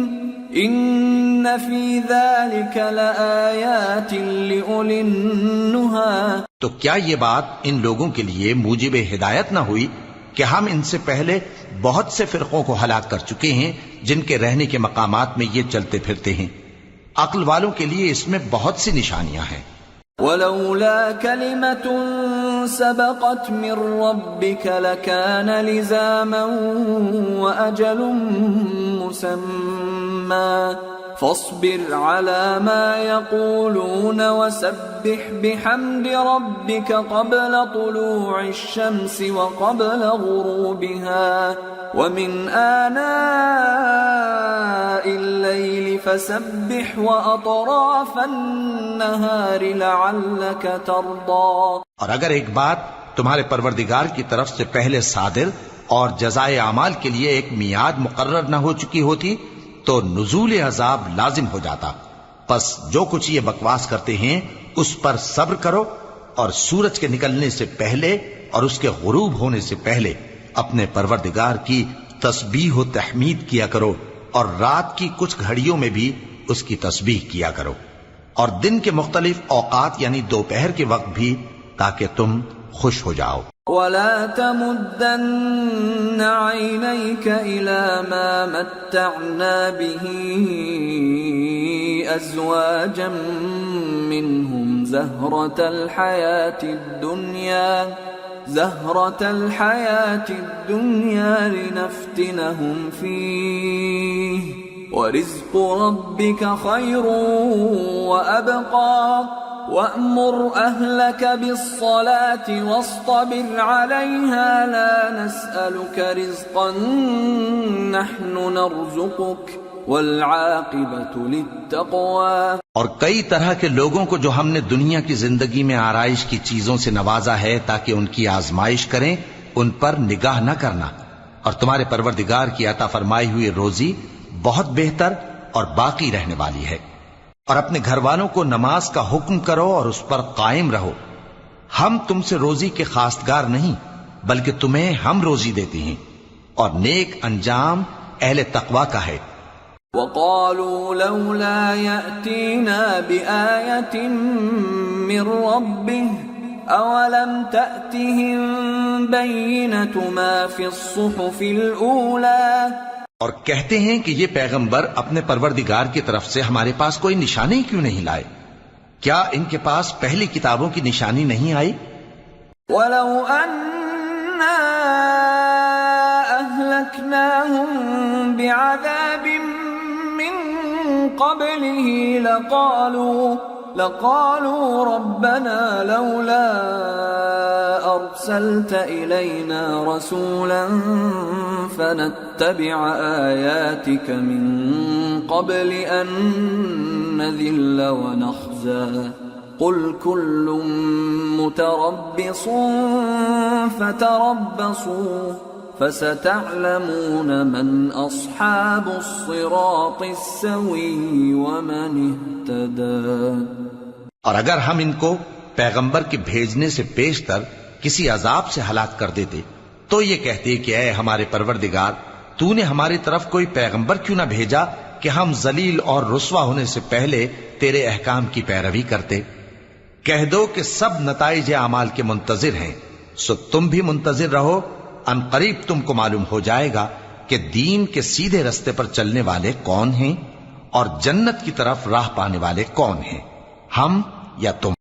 إِنَّ فِي ذَلِكَ لَآيَاتٍ لِأُولِي النُّهَى. تو کیا یہ بات ان لوگوں کے لیے موجب ہدایت نہ ہوئی کہ ہم ان سے پہلے بہت سے فرقوں کو ہلاک کر چکے ہیں جن کے رہنے کے مقامات میں یہ چلتے پھرتے ہیں. عقل والوں کے لیے اس میں بہت سی نشانیاں ہیں. وَلَوْلَا كَلِمَةٌ سَبَقَتْ مِنْ رَبِّكَ لَكَانَ لِزَامًا وَأَجَلٌ مُّسَمًّى فاصبر على ما يقولون وسبح بحمد ربك قبل طلوع الشمس وقبل غروبها ومن آناء الليل فسبح وأطراف النهار لعلك ترضى. اور اگر ایک بات تمہارے پروردگار کی طرف سے پہلے صادر اور جزائے اعمال کے لیے ایک میعاد مقرر نہ ہو چکی ہوتی تو نزول عذاب لازم ہو جاتا. پس جو کچھ یہ بکواس کرتے ہیں اس پر صبر کرو، اور سورج کے نکلنے سے پہلے اور اس کے غروب ہونے سے پہلے اپنے پروردگار کی تسبیح و تحمید کیا کرو، اور رات کی کچھ گھڑیوں میں بھی اس کی تسبیح کیا کرو، اور دن کے مختلف اوقات یعنی دوپہر کے وقت بھی، تاکہ تم خوش ہو جاؤ. وَلَا تَمُدَّنَّ عَيْنَيْكَ إِلَى مَا مَتَّعْنَا بِهِ أَزْوَاجًا مِّنْهُمْ زَهْرَةَ الْحَيَاةِ الدُّنْيَا لِنَفْتِنَهُمْ فِيهِ وَرِزْقُ رَبِّكَ خَيْرٌ وَأَبْقَى. وَأْمُرْ أَهْلَكَ بِالصَّلَاةِ وَاصْطَبِرْ عَلَيْهَا لَا نَسْأَلُكَ رِزْقًا نَحْنُ نَرْزُقُكَ وَالْعَاقِبَةُ لِلتَّقْوَى. اور کئی طرح کے لوگوں کو جو ہم نے دنیا کی زندگی میں آرائش کی چیزوں سے نوازا ہے تاکہ ان کی آزمائش کریں، ان پر نگاہ نہ کرنا. اور تمہارے پروردگار کی عطا فرمائی ہوئی روزی بہت بہتر اور باقی رہنے والی ہے. اور اپنے گھر والوں کو نماز کا حکم کرو اور اس پر قائم رہو. ہم تم سے روزی کے خواستگار نہیں بلکہ تمہیں ہم روزی دیتے ہیں، اور نیک انجام اہل تقوی کا ہے. وَقَالُوا لَوْلَا يَأْتِينَا بِآيَةٍ مِّن رَّبِّهِ أَوَلَمْ تَأْتِهِم بَيِّنَةُ مَا فِي الصُّحُفِ الْأُولَى. اور کہتے ہیں کہ یہ پیغمبر اپنے پروردگار کی طرف سے ہمارے پاس کوئی نشانی کیوں نہیں لائے؟ کیا ان کے پاس پہلی کتابوں کی نشانی نہیں آئی؟ وَلَوْ أَنَّا أَهْلَكْنَاهُمْ بِعَذَابٍ مِّن قَبْلِهِ لقالوا ربنا لولا أرسلت إلينا رسولا فنتبع آياتك من قبل أن نذل ونخزى قل كل متربص فتربصوا فستعلمون من أصحاب الصراط السوي ومن اهتدى۔ اور اگر ہم ان کو پیغمبر کے بھیجنے سے پیشتر کسی عذاب سے ہلاک کر دیتے تو یہ کہتے کہ اے ہمارے پروردگار، تو نے ہماری طرف کوئی پیغمبر کیوں نہ بھیجا کہ ہم ذلیل اور رسوا ہونے سے پہلے تیرے احکام کی پیروی کرتے۔ کہہ دو کہ سب نتائج اعمال کے منتظر ہیں، سو تم بھی منتظر رہو، ان قریب تم کو معلوم ہو جائے گا کہ دین کے سیدھے رستے پر چلنے والے کون ہیں اور جنت کی طرف راہ پانے والے کون ہیں، ہم یا تم۔